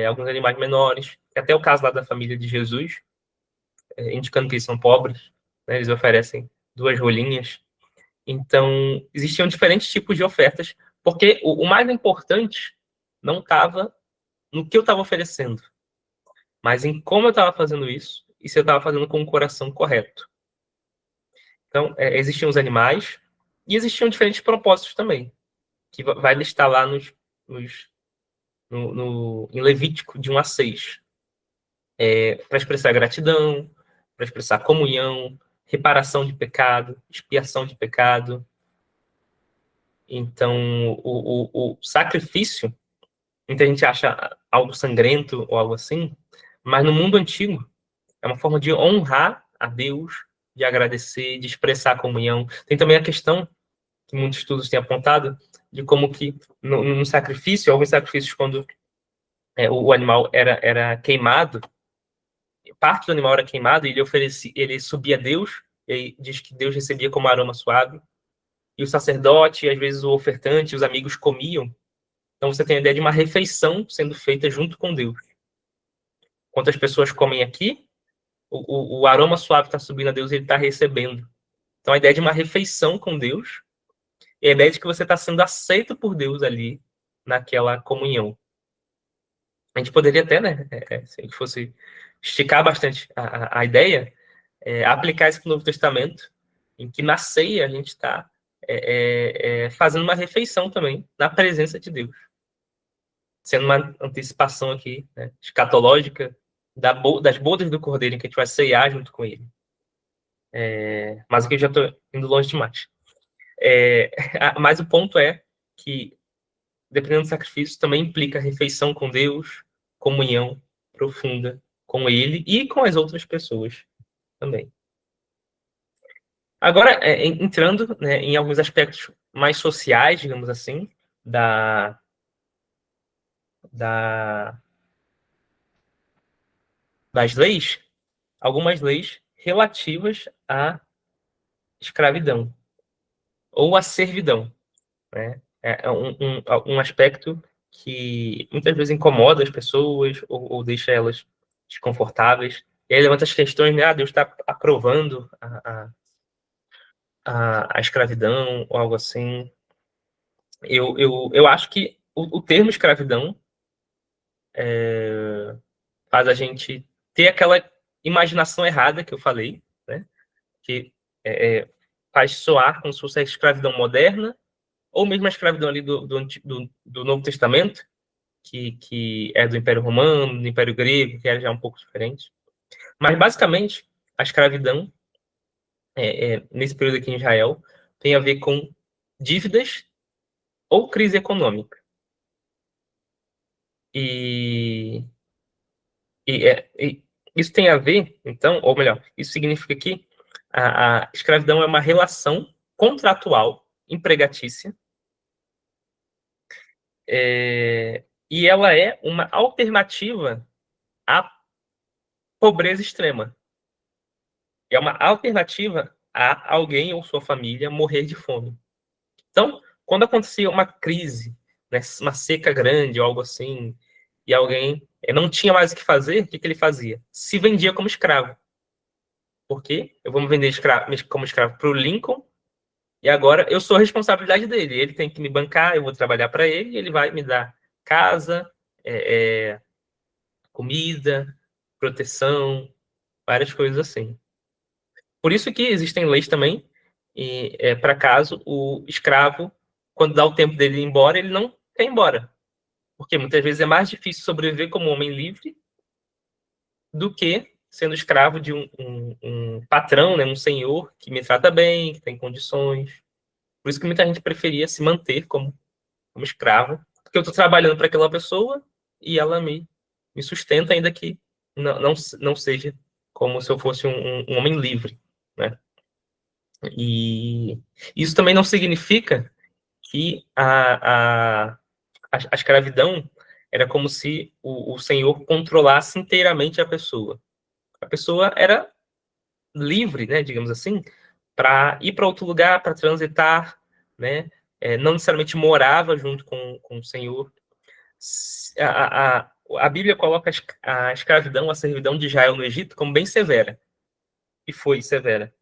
alguns animais menores. Até o caso lá da família de Jesus, indicando que eles são pobres, né, eles oferecem 2 rolinhas. Então, existiam diferentes tipos de ofertas, porque o mais importante não estava no que eu estava oferecendo, mas em como eu estava fazendo isso e se eu estava fazendo com o coração correto. Então, existiam os animais e existiam diferentes propósitos também, que vai listar lá em Levítico, de 1 a 6. Para expressar gratidão, para expressar comunhão, reparação de pecado, expiação de pecado. Então, o sacrifício, muita gente acha algo sangrento ou algo assim, mas no mundo antigo é uma forma de honrar a Deus, de agradecer, de expressar a comunhão. Tem também a questão, que muitos estudos têm apontado, de como que no sacrifício, alguns sacrifícios, quando o animal era queimado, parte do animal era queimado, e ele subia a Deus, e aí diz que Deus recebia como aroma suave, e o sacerdote, às vezes o ofertante, os amigos comiam. Então você tem a ideia de uma refeição sendo feita junto com Deus. Enquanto as pessoas comem aqui, o aroma suave está subindo a Deus e ele está recebendo. Então a ideia de uma refeição com Deus é a ideia de que você está sendo aceito por Deus ali naquela comunhão. A gente poderia até, né, se a gente fosse esticar bastante a ideia, aplicar isso no Novo Testamento, em que na ceia a gente está fazendo uma refeição também na presença de Deus. Sendo uma antecipação aqui, né, escatológica das bodas do Cordeiro, em que a gente vai ceiar junto com ele. Mas aqui eu já estou indo longe demais. Mas o ponto é que, dependendo do sacrifício, também implica refeição com Deus, comunhão profunda com ele e com as outras pessoas também. Agora, entrando, né, em alguns aspectos mais sociais, digamos assim, das leis, algumas leis relativas à escravidão ou à servidão, né? É um aspecto que muitas vezes incomoda as pessoas ou deixa elas desconfortáveis. E aí levanta as questões, né? Deus está aprovando a escravidão ou algo assim. Eu acho que o termo escravidão faz a gente ter aquela imaginação errada que eu falei, né? Que faz soar como se fosse a escravidão moderna, ou mesmo a escravidão ali do Novo Testamento, que é do Império Romano, do Império Grego, que era já um pouco diferente. Mas, basicamente, a escravidão, nesse período aqui em Israel, tem a ver com dívidas ou crise econômica. E isso tem a ver, então, ou melhor, isso significa que a escravidão é uma relação contratual, empregatícia, e ela é uma alternativa à pobreza extrema. É uma alternativa a alguém ou sua família morrer de fome. Então, quando acontecia uma crise, né, uma seca grande ou algo assim, e alguém não tinha mais o que fazer, o que ele fazia? Se vendia como escravo. Porque eu vou me vender como escravo para o Lincoln, e agora eu sou a responsabilidade dele. Ele tem que me bancar, eu vou trabalhar para ele, e ele vai me dar casa, comida, proteção, várias coisas assim. Por isso que existem leis também, para caso o escravo, quando dá o tempo dele ir embora, ele não quer ir embora. Porque muitas vezes é mais difícil sobreviver como homem livre do que sendo escravo de um patrão, né, um senhor que me trata bem, que tem condições. Por isso que muita gente preferia se manter como escravo, porque eu estou trabalhando para aquela pessoa e ela me sustenta, ainda que não seja como se eu fosse um homem livre, né? E isso também não significa que a escravidão era como se o senhor controlasse inteiramente a pessoa. A pessoa era livre, né, digamos assim, para ir para outro lugar, para transitar, né? Não necessariamente morava junto com o senhor. A Bíblia coloca a escravidão, a servidão de Israel no Egito como bem severa. E foi severa.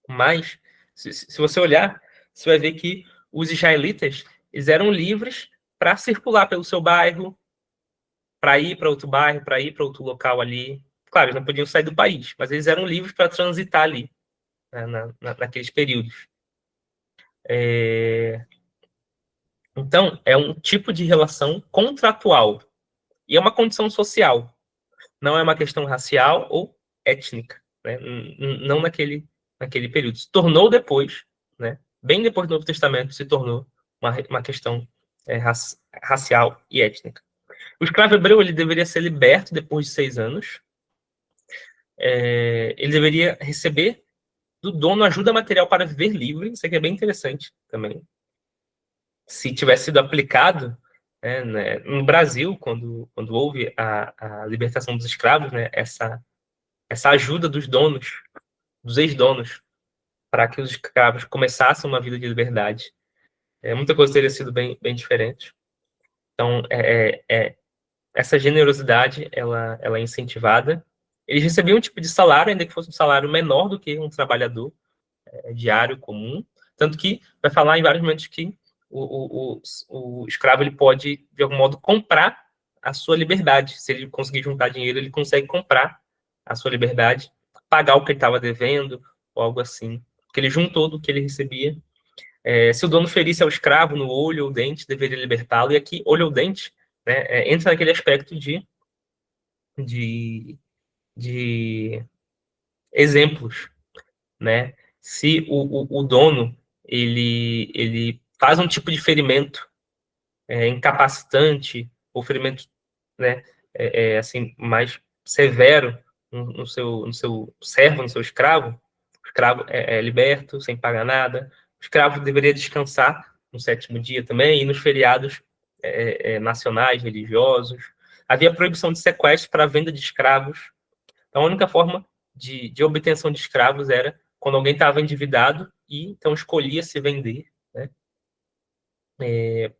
Mas, se você olhar, você vai ver que os israelitas, eles eram livres para circular pelo seu bairro, para ir para outro bairro, para ir para outro local ali. Claro, eles não podiam sair do país, mas eles eram livres para transitar ali, né, naqueles períodos. Então, é um tipo de relação contratual. E é uma condição social. Não é uma questão racial ou étnica. né? Não naquele período. Se tornou depois, né? Bem depois do Novo Testamento, se tornou uma questão racial e étnica. O escravo hebreu ele deveria ser liberto depois de 6 anos. Ele deveria receber do dono ajuda material para viver livre. Isso aqui é bem interessante também. Se tivesse sido aplicado, né, no Brasil, quando houve a libertação dos escravos, né, essa ajuda dos donos, dos ex-donos, para que os escravos começassem uma vida de liberdade, muita coisa teria sido bem diferente. Então, essa generosidade, ela é incentivada. Eles recebiam um tipo de salário, ainda que fosse um salário menor do que um trabalhador diário comum, tanto que vai falar em vários momentos que o escravo ele pode, de algum modo, comprar a sua liberdade. Se ele conseguir juntar dinheiro, ele consegue comprar a sua liberdade, pagar o que ele estava devendo, ou algo assim. Porque ele juntou do que ele recebia. Se o dono ferisse ao escravo no olho ou dente, deveria libertá-lo. E aqui, olho ou dente, né, entra naquele aspecto de exemplos, né? Se o dono ele faz um tipo de ferimento incapacitante, ou ferimento, né, assim, mais severo no seu servo, no seu escravo, o escravo é liberto, sem pagar nada. O escravo deveria descansar no 7º dia também, e nos feriados nacionais, religiosos. Havia proibição de sequestro para a venda de escravos. Então, a única forma de obtenção de escravos era quando alguém estava endividado e então escolhia se vender, né,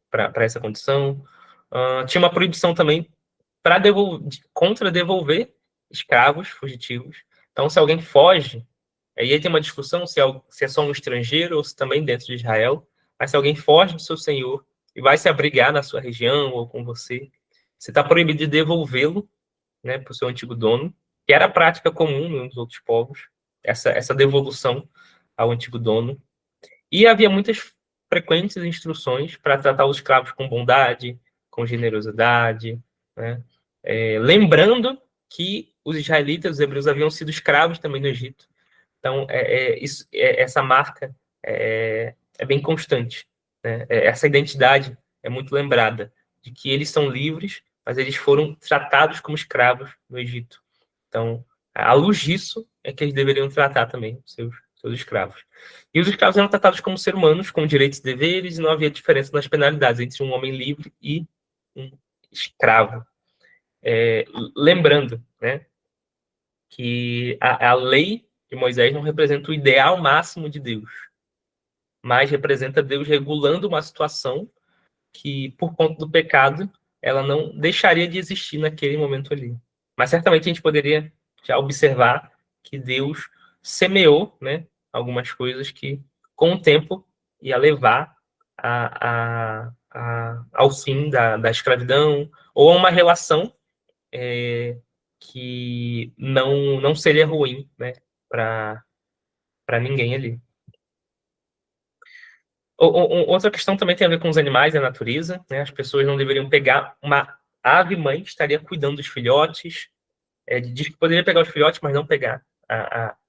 para essa condição. Tinha uma proibição também contra devolver escravos fugitivos. Então, se alguém foge, aí tem uma discussão se é só um estrangeiro ou se também dentro de Israel, mas se alguém foge do seu senhor e vai se abrigar na sua região ou com você está proibido de devolvê-lo, né, para o seu antigo dono, que era a prática comum nos outros povos, essa devolução ao antigo dono. E havia muitas frequentes instruções para tratar os escravos com bondade, com generosidade, né? Lembrando que os israelitas, os hebreus, haviam sido escravos também no Egito. Então, essa marca é bem constante, né? Essa identidade é muito lembrada, de que eles são livres, mas eles foram tratados como escravos no Egito. Então, à luz disso, é que eles deveriam tratar também seus escravos. E os escravos eram tratados como seres humanos, com direitos e deveres, e não havia diferença nas penalidades entre um homem livre e um escravo. Lembrando, né, que a lei de Moisés não representa o ideal máximo de Deus, mas representa Deus regulando uma situação que, por conta do pecado, ela não deixaria de existir naquele momento ali. Mas certamente a gente poderia já observar que Deus semeou, né, algumas coisas que, com o tempo, ia levar ao fim da escravidão, ou a uma relação que não seria ruim, né, para ninguém ali. Outra questão também tem a ver com os animais e a natureza, né? As pessoas não deveriam pegar uma ave mãe, estaria cuidando dos filhotes, diz que poderia pegar os filhotes, mas não pegar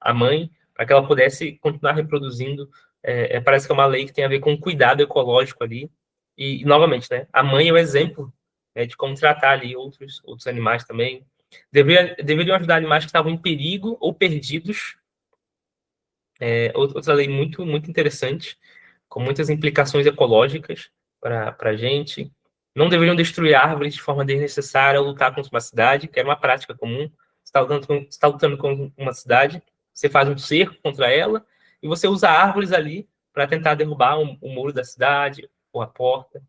a mãe, para que ela pudesse continuar reproduzindo. Parece que é uma lei que tem a ver com cuidado ecológico ali. E novamente, né, a mãe é o exemplo, né, de como tratar ali outros animais também. Deveriam ajudar animais que estavam em perigo ou perdidos. Outra lei muito, muito interessante, com muitas implicações ecológicas para a gente. Não deveriam destruir árvores de forma desnecessária ou lutar contra uma cidade, que era uma prática comum. Você está lutando com uma cidade, você faz um cerco contra ela e você usa árvores ali para tentar derrubar o muro da cidade ou a porta.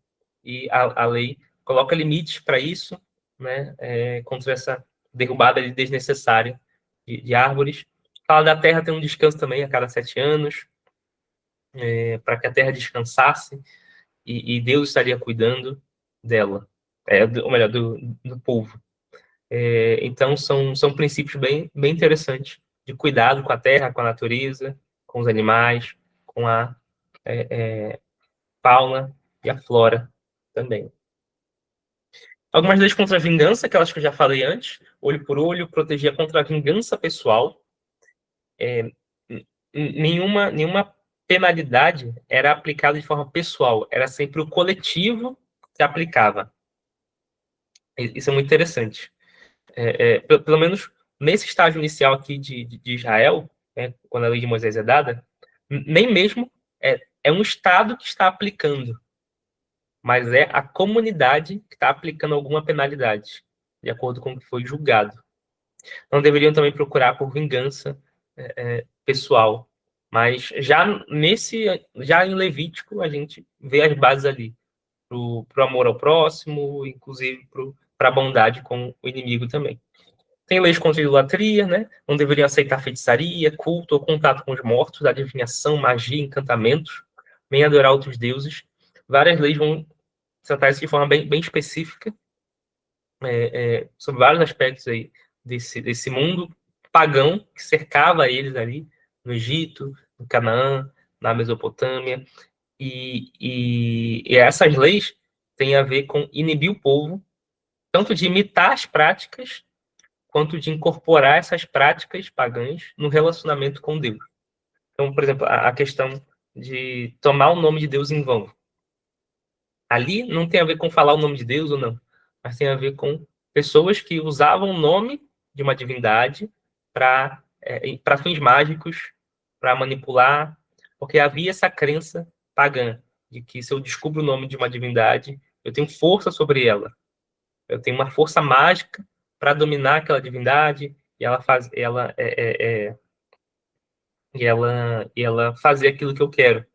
E a lei coloca limites para isso, né, contra essa derrubada desnecessária de árvores. Fala da terra ter um descanso também a cada 7 anos, para que a terra descansasse e Deus estaria cuidando dela, ou melhor, do povo. Então, são princípios bem interessantes de cuidado com a terra, com a natureza, com os animais, com a fauna e a flora também. Algumas leis contra a vingança, aquelas que eu já falei antes, olho por olho, protegia contra a vingança pessoal. nenhuma penalidade era aplicada de forma pessoal, era sempre o coletivo que aplicava. Isso é muito interessante. Pelo menos nesse estágio inicial aqui de Israel, né, quando a lei de Moisés é dada, nem mesmo é um Estado que está aplicando, mas é a comunidade que está aplicando alguma penalidade, de acordo com o que foi julgado. Não deveriam também procurar por vingança pessoal, mas já em Levítico, a gente vê as bases ali, para o amor ao próximo, inclusive para a bondade com o inimigo também. Tem leis contra a idolatria, né? Não deveriam aceitar feitiçaria, culto ou contato com os mortos, adivinhação, magia, encantamentos, nem adorar outros deuses. Várias leis vão tratar isso de forma bem específica, sobre vários aspectos aí desse mundo pagão que cercava eles ali no Egito, no Canaã, na Mesopotâmia. E essas leis têm a ver com inibir o povo, tanto de imitar as práticas, quanto de incorporar essas práticas pagãs no relacionamento com Deus. Então, por exemplo, a questão de tomar o nome de Deus em vão. Ali não tem a ver com falar o nome de Deus ou não, mas tem a ver com pessoas que usavam o nome de uma divindade para fins mágicos, para manipular, porque havia essa crença pagã de que se eu descubro o nome de uma divindade, eu tenho força sobre ela. Eu tenho uma força mágica para dominar aquela divindade e ela fazer aquilo que eu quero.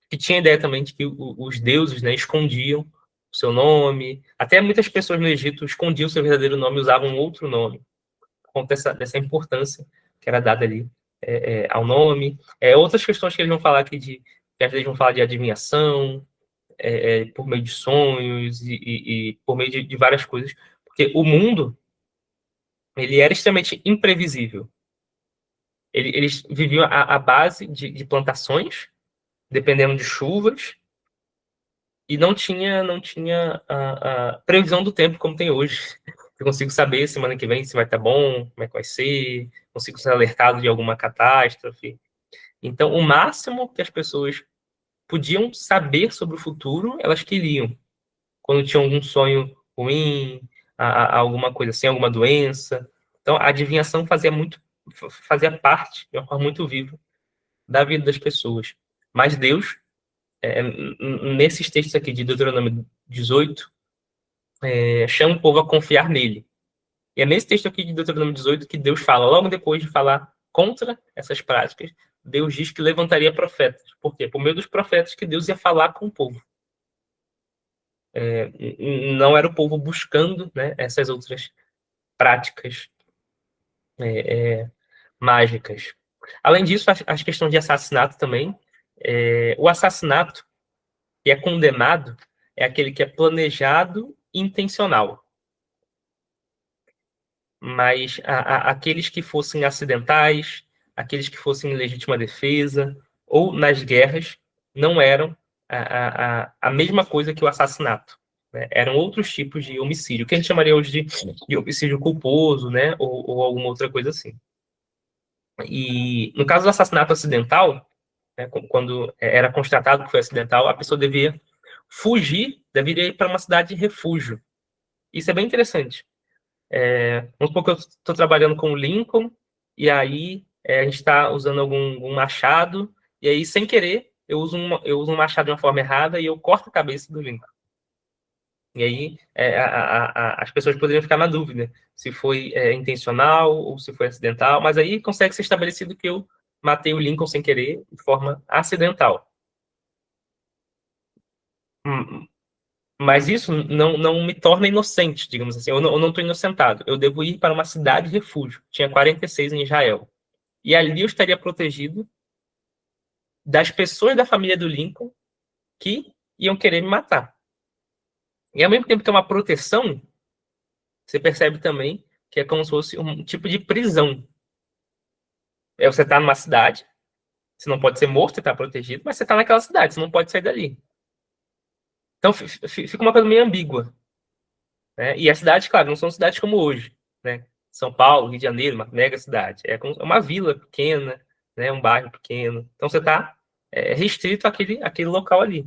Que tinha a ideia também de que os deuses, né, escondiam o seu nome. Até muitas pessoas no Egito escondiam o seu verdadeiro nome e usavam outro nome, por conta dessa importância que era dada ali ao nome. Outras questões que eles vão falar aqui, que às vezes vão falar de adivinhação, por meio de sonhos e por meio de várias coisas, porque o mundo ele era extremamente imprevisível. Eles viviam à base de plantações, dependendo de chuvas, e não tinha a previsão do tempo como tem hoje. Eu consigo saber semana que vem se vai estar bom, como é que vai ser, consigo ser alertado de alguma catástrofe. Então, o máximo que as pessoas podiam saber sobre o futuro, elas queriam. Quando tinham algum sonho ruim, alguma coisa assim, alguma doença. Então, a adivinhação fazia parte, de uma forma muito viva, da vida das pessoas. Mas Deus, nesses textos aqui de Deuteronômio 18, chama o povo a confiar nele. E é nesse texto aqui de Deuteronômio 18 que Deus fala, logo depois de falar contra essas práticas, Deus diz que levantaria profetas. Por quê? Por meio dos profetas que Deus ia falar com o povo. Não era o povo buscando, né, essas outras práticas mágicas. Além disso, as questões de assassinato também. O assassinato que é condenado é aquele que é planejado e intencional. Mas aqueles que fossem acidentais, aqueles que fossem em legítima defesa ou nas guerras, não eram a mesma coisa que o assassinato. Né? Eram outros tipos de homicídio, que a gente chamaria hoje de homicídio culposo, né? Ou alguma outra coisa assim. E no caso do assassinato acidental, né, quando era constatado que foi acidental, a pessoa deveria ir para uma cidade de refúgio. Isso é bem interessante. Vamos supor que eu estou trabalhando com o Lincoln, e aí a gente está usando algum machado, e aí, sem querer, eu uso um machado de uma forma errada e eu corto a cabeça do Lincoln. E aí as pessoas poderiam ficar na dúvida se foi intencional ou se foi acidental, mas aí consegue ser estabelecido que eu matei o Lincoln sem querer, de forma acidental. Mas isso não me torna inocente, digamos assim. Eu não estou inocentado. Eu devo ir para uma cidade de refúgio. Tinha 46 em Israel. E ali eu estaria protegido das pessoas da família do Lincoln que iam querer me matar. E ao mesmo tempo que é uma proteção, você percebe também que é como se fosse um tipo de prisão. Você está numa cidade, você não pode ser morto, você está protegido, mas você está naquela cidade, você não pode sair dali. Então fica uma coisa meio ambígua. Né? E as cidades, claro, não são cidades como hoje. Né? São Paulo, Rio de Janeiro, uma mega cidade. É uma vila pequena, né, um bairro pequeno. Então você está restrito àquele local ali.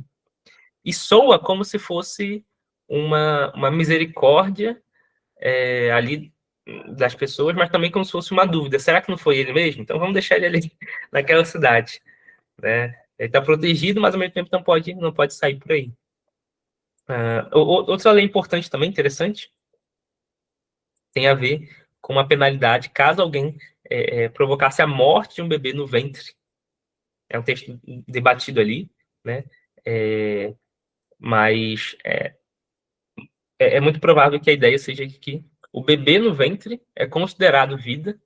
E soa como se fosse uma misericórdia ali das pessoas, mas também como se fosse uma dúvida. Será que não foi ele mesmo? Então vamos deixar ele ali naquela cidade, né? Ele está protegido, mas ao mesmo tempo não pode sair por aí. Outra lei importante também, interessante, tem a ver com uma penalidade caso alguém provocasse a morte de um bebê no ventre. É um texto debatido ali, né? Mas é muito provável que a ideia seja que o bebê no ventre é considerado vida,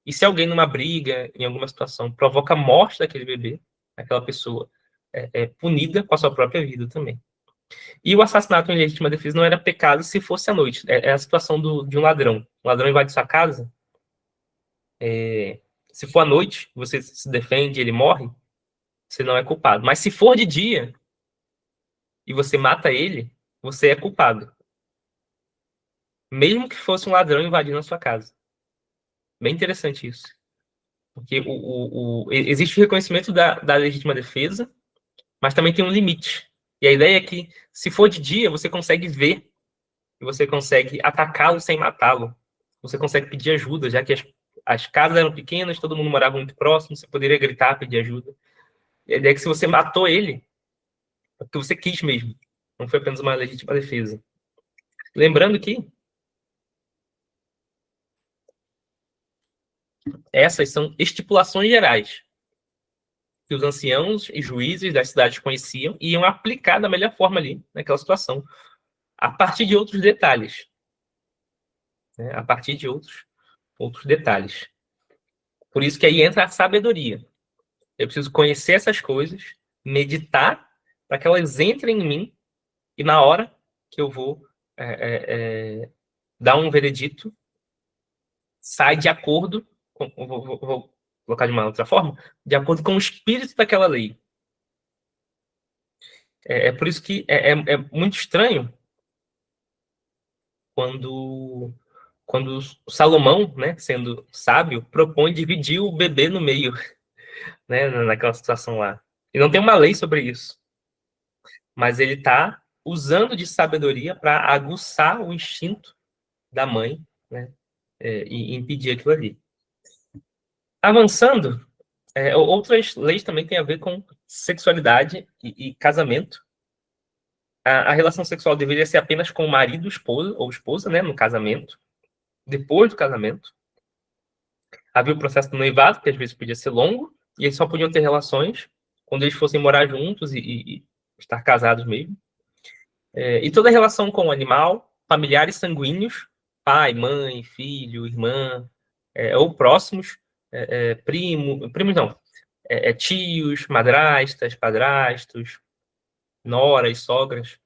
e se alguém numa briga, em alguma situação, provoca a morte daquele bebê, aquela pessoa é punida com a sua própria vida também. E o assassinato em legítima defesa não era pecado se fosse à noite. É a situação de um ladrão. Um ladrão invade sua casa, se for à noite, você se defende, ele morre, você não é culpado. Mas se for de dia e você mata ele, você é culpado. Mesmo que fosse um ladrão invadindo a sua casa. Bem interessante isso. Porque existe o reconhecimento da legítima defesa, mas também tem um limite. E a ideia é que, se for de dia, você consegue ver e você consegue atacá-lo sem matá-lo. Você consegue pedir ajuda, já que as casas eram pequenas, todo mundo morava muito próximo, você poderia gritar, pedir ajuda. E a ideia é que se você matou ele, é porque você quis mesmo. Não foi apenas uma legítima defesa. Lembrando que essas são estipulações gerais que os anciãos e juízes das cidades conheciam e iam aplicar da melhor forma ali, naquela situação, a partir de outros detalhes. Né? A partir de outros detalhes. Por isso que aí entra a sabedoria. Eu preciso conhecer essas coisas, meditar, para que elas entrem em mim, e na hora que eu vou dar um veredito, sai de acordo com, vou colocar de uma outra forma, de acordo com o espírito daquela lei. É por isso que é muito estranho quando Salomão, né, sendo sábio, propõe dividir o bebê no meio, né, naquela situação lá. E não tem uma lei sobre isso. Mas ele está usando de sabedoria para aguçar o instinto da mãe, né, e impedir aquilo ali. Avançando, outras leis também têm a ver com sexualidade e casamento. A relação sexual deveria ser apenas com o marido, esposa ou esposa, né, no casamento. Depois do casamento, havia o processo do noivado, que às vezes podia ser longo, e eles só podiam ter relações quando eles fossem morar juntos e estar casados mesmo. E toda relação com o animal, familiares sanguíneos, pai, mãe, filho, irmã, ou próximos, primos não, tios, madrastas, padrastos, noras, sogras,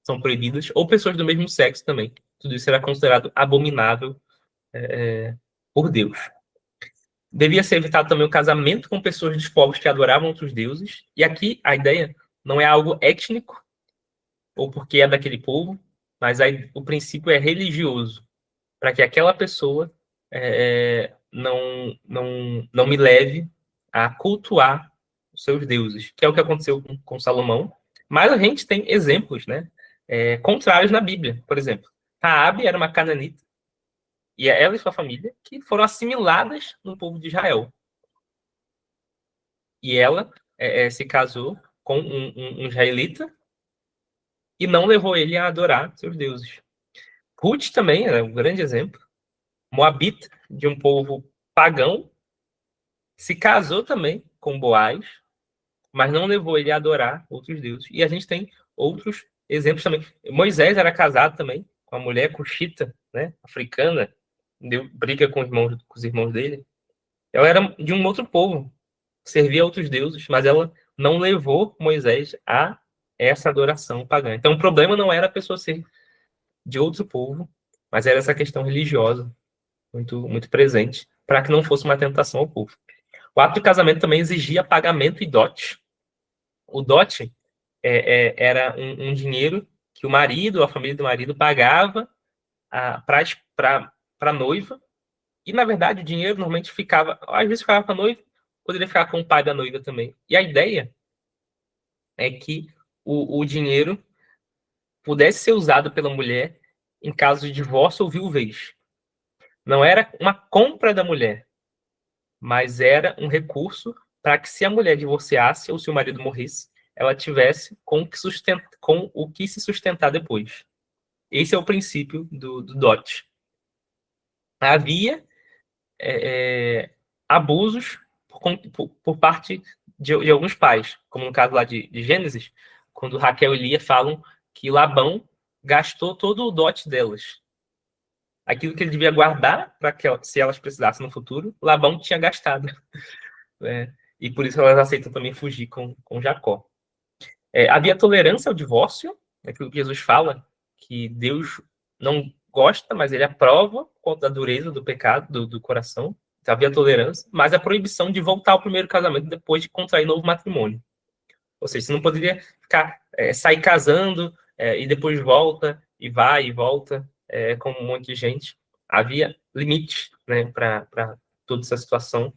são proibidas, ou pessoas do mesmo sexo também. Tudo isso era considerado abominável por Deus. Devia ser evitado também o casamento com pessoas dos povos que adoravam outros deuses. E aqui a ideia não é algo étnico, ou porque é daquele povo, mas aí o princípio é religioso, para que aquela pessoa não me leve a cultuar os seus deuses, que é o que aconteceu com Salomão. Mas a gente tem exemplos, né, contrários na Bíblia. Por exemplo, Raabe era uma cananita, e ela e sua família, que foram assimiladas no povo de Israel. E ela se casou com um israelita e não levou ele a adorar seus deuses. Ruth também é um grande exemplo. Moabita, de um povo pagão, se casou também com Boaz, mas não levou ele a adorar outros deuses. E a gente tem outros exemplos também. Moisés era casado também com uma mulher cuxita, né, africana, deu briga com os irmãos dele. Ela era de um outro povo, servia a outros deuses, mas ela não levou Moisés a essa adoração pagã. Então o problema não era a pessoa ser de outro povo, mas era essa questão religiosa muito, muito presente, para que não fosse uma tentação ao povo. O ato de casamento também exigia pagamento e dote. O dote era um dinheiro que o marido, a família do marido, pagava para para a noiva, e, na verdade, o dinheiro normalmente ficava, às vezes ficava com a noiva, poderia ficar com o pai da noiva também. E a ideia é que o dinheiro pudesse ser usado pela mulher em caso de divórcio ou viuvez. Não era uma compra da mulher, mas era um recurso para que, se a mulher divorciasse ou se o marido morresse, ela tivesse com o que se sustentar depois. Esse é o princípio do dote. Havia abusos por parte de alguns pais, como no caso lá de Gênesis, quando Raquel e Lia falam que Labão gastou todo o dote delas. Aquilo que ele devia guardar para que se elas precisassem no futuro, Labão tinha gastado. Né? E por isso elas aceitam também fugir com Jacó. Havia tolerância ao divórcio, aquilo que Jesus fala, que Deus não gosta, mas ele aprova por conta da dureza do pecado, do coração. Então, havia tolerância, mas a proibição de voltar ao primeiro casamento depois de contrair novo matrimônio. Ou seja, você não poderia sair casando e depois volta, e vai e volta, como um monte de gente. Havia limite, né, para toda essa situação.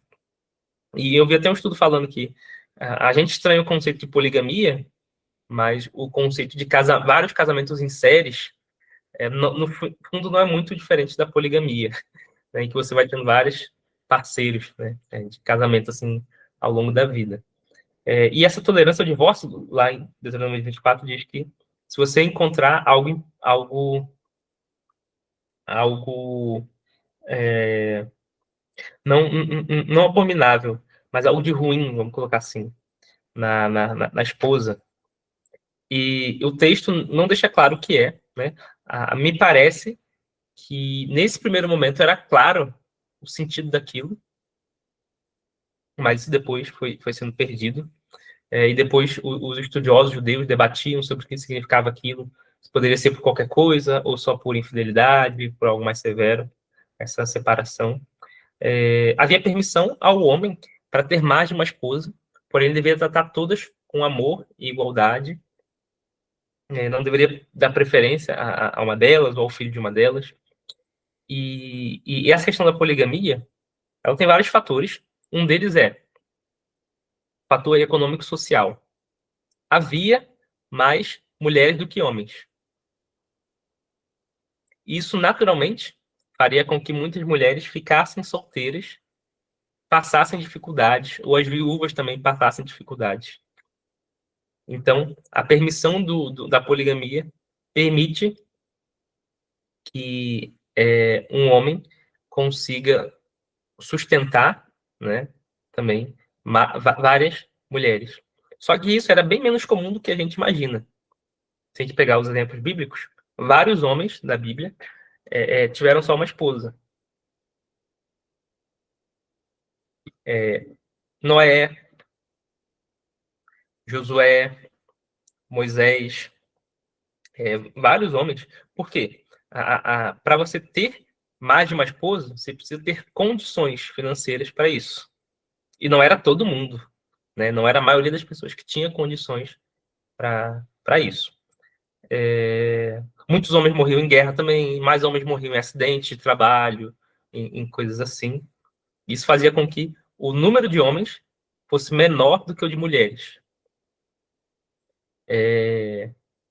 E eu vi até um estudo falando que a gente estranha o conceito de poligamia, mas o conceito de vários casamentos em séries, no fundo, não é muito diferente da poligamia, né, em que você vai tendo vários parceiros, né, de casamento assim, ao longo da vida. E essa tolerância ao divórcio, lá em Deuteronômio 24, diz que se você encontrar algo não abominável, mas algo de ruim, vamos colocar assim, na esposa, e o texto não deixa claro o que é, né? Me parece que nesse primeiro momento era claro o sentido daquilo, mas isso depois foi sendo perdido. E depois os estudiosos judeus debatiam sobre o que significava aquilo, se poderia ser por qualquer coisa, ou só por infidelidade, por algo mais severo, essa separação. Havia permissão ao homem para ter mais de uma esposa, porém ele deveria tratar todas com amor e igualdade, não deveria dar preferência a uma delas ou ao filho de uma delas. E essa questão da poligamia, ela tem vários fatores. Um deles é fator econômico social. Havia mais mulheres do que homens. Isso, naturalmente, faria com que muitas mulheres ficassem solteiras, passassem dificuldades, ou as viúvas também passassem dificuldades. Então, a permissão da poligamia permite que um homem consiga sustentar, né, também várias mulheres. Só que isso era bem menos comum do que a gente imagina. Se a gente pegar os exemplos bíblicos, vários homens da Bíblia tiveram só uma esposa. Noé, Josué, Moisés, vários homens. Por quê? Para você ter mais de uma esposa, você precisa ter condições financeiras para isso. E não era todo mundo, né? Não era a maioria das pessoas que tinha condições para isso. Muitos homens morriam em guerra também, mais homens morriam em acidente de trabalho, em coisas assim. Isso fazia com que o número de homens fosse menor do que o de mulheres.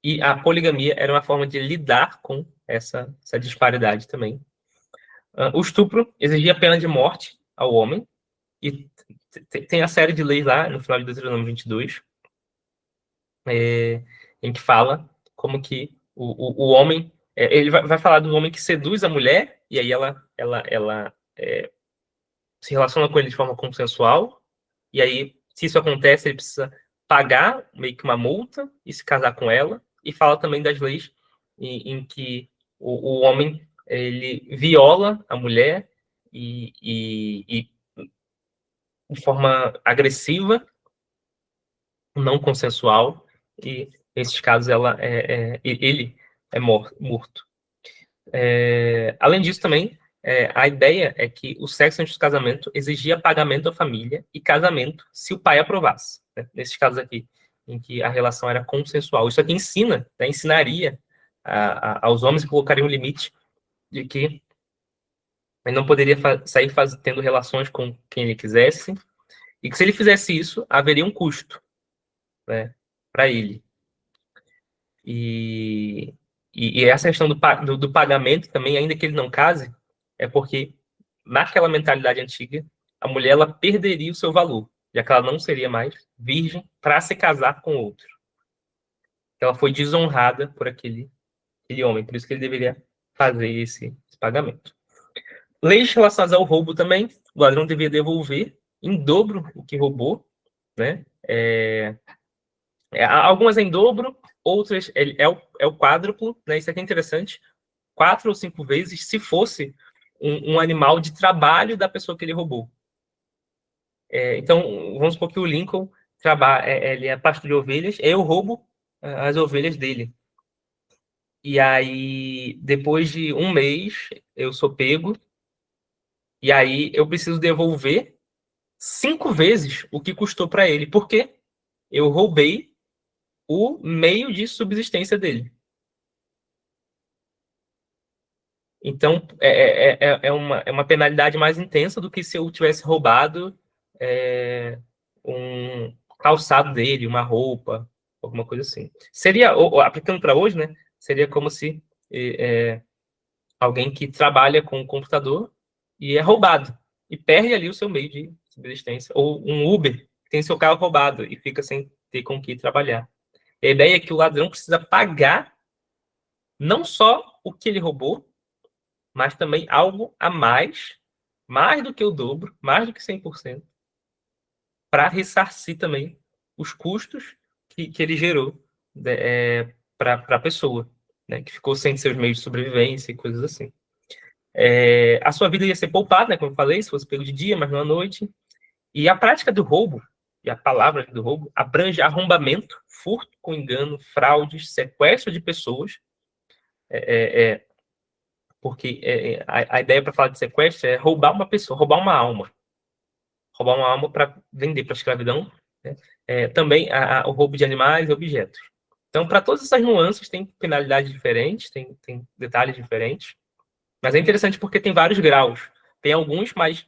E a poligamia era uma forma de lidar com essa disparidade também. O estupro exigia pena de morte ao homem, e tem a série de leis lá, no final de Deuteronômio 22, em que fala como que o homem, ele vai falar do homem que seduz a mulher, e aí ela se relaciona com ele de forma consensual, e aí, se isso acontece, ele precisa pagar meio que uma multa e se casar com ela, e fala também das leis em que o homem ele viola a mulher e de forma agressiva, não consensual, e nesses casos ele é morto. Além disso, também, a ideia é que o sexo antes do casamento exigia pagamento à família e casamento se o pai aprovasse. Né? Nesses casos aqui, em que a relação era consensual. Isso aqui ensinaria aos homens e colocaria um limite de que Ele não poderia sair tendo relações com quem ele quisesse, e que se ele fizesse isso, haveria um custo, né, para ele. E essa questão do pagamento também, ainda que ele não case, é porque naquela mentalidade antiga, a mulher ela perderia o seu valor, já que ela não seria mais virgem para se casar com outro. Ela foi desonrada por aquele homem, por isso que ele deveria fazer esse pagamento. Leis relacionadas ao roubo também, o ladrão deveria devolver em dobro o que roubou, né? Algumas em dobro, outras é o quádruplo, né? Isso aqui é interessante. 4 ou 5 vezes, se fosse um animal de trabalho da pessoa que ele roubou. Então, vamos supor que o Lincoln ele é pastor de ovelhas, eu roubo as ovelhas dele. E aí, depois de um mês, eu sou pego, e aí eu preciso devolver 5 vezes o que custou para ele, porque eu roubei o meio de subsistência dele. Então, é uma penalidade mais intensa do que se eu tivesse roubado um calçado dele, uma roupa, alguma coisa assim. Seria, aplicando para hoje, né? Seria como se alguém que trabalha com o computador e é roubado e perde ali o seu meio de subsistência. Ou um Uber que tem seu carro roubado e fica sem ter com que trabalhar. A ideia é que o ladrão precisa pagar não só o que ele roubou, mas também algo a mais do que o dobro, mais do que 100%, para ressarcir também os custos que ele gerou para a pessoa, né, que ficou sem seus meios de sobrevivência e coisas assim. A sua vida ia ser poupada, né, como eu falei, se fosse pego de dia, mas não à noite. E a prática do roubo, e a palavra do roubo, abrange arrombamento, furto com engano, fraudes, sequestro de pessoas, porque a ideia para falar de sequestro é roubar uma pessoa, roubar uma alma para vender para a escravidão, né? Também o roubo de animais e objetos. Então, para todas essas nuances, tem penalidades diferentes, tem detalhes diferentes, mas é interessante porque tem vários graus. Tem alguns mais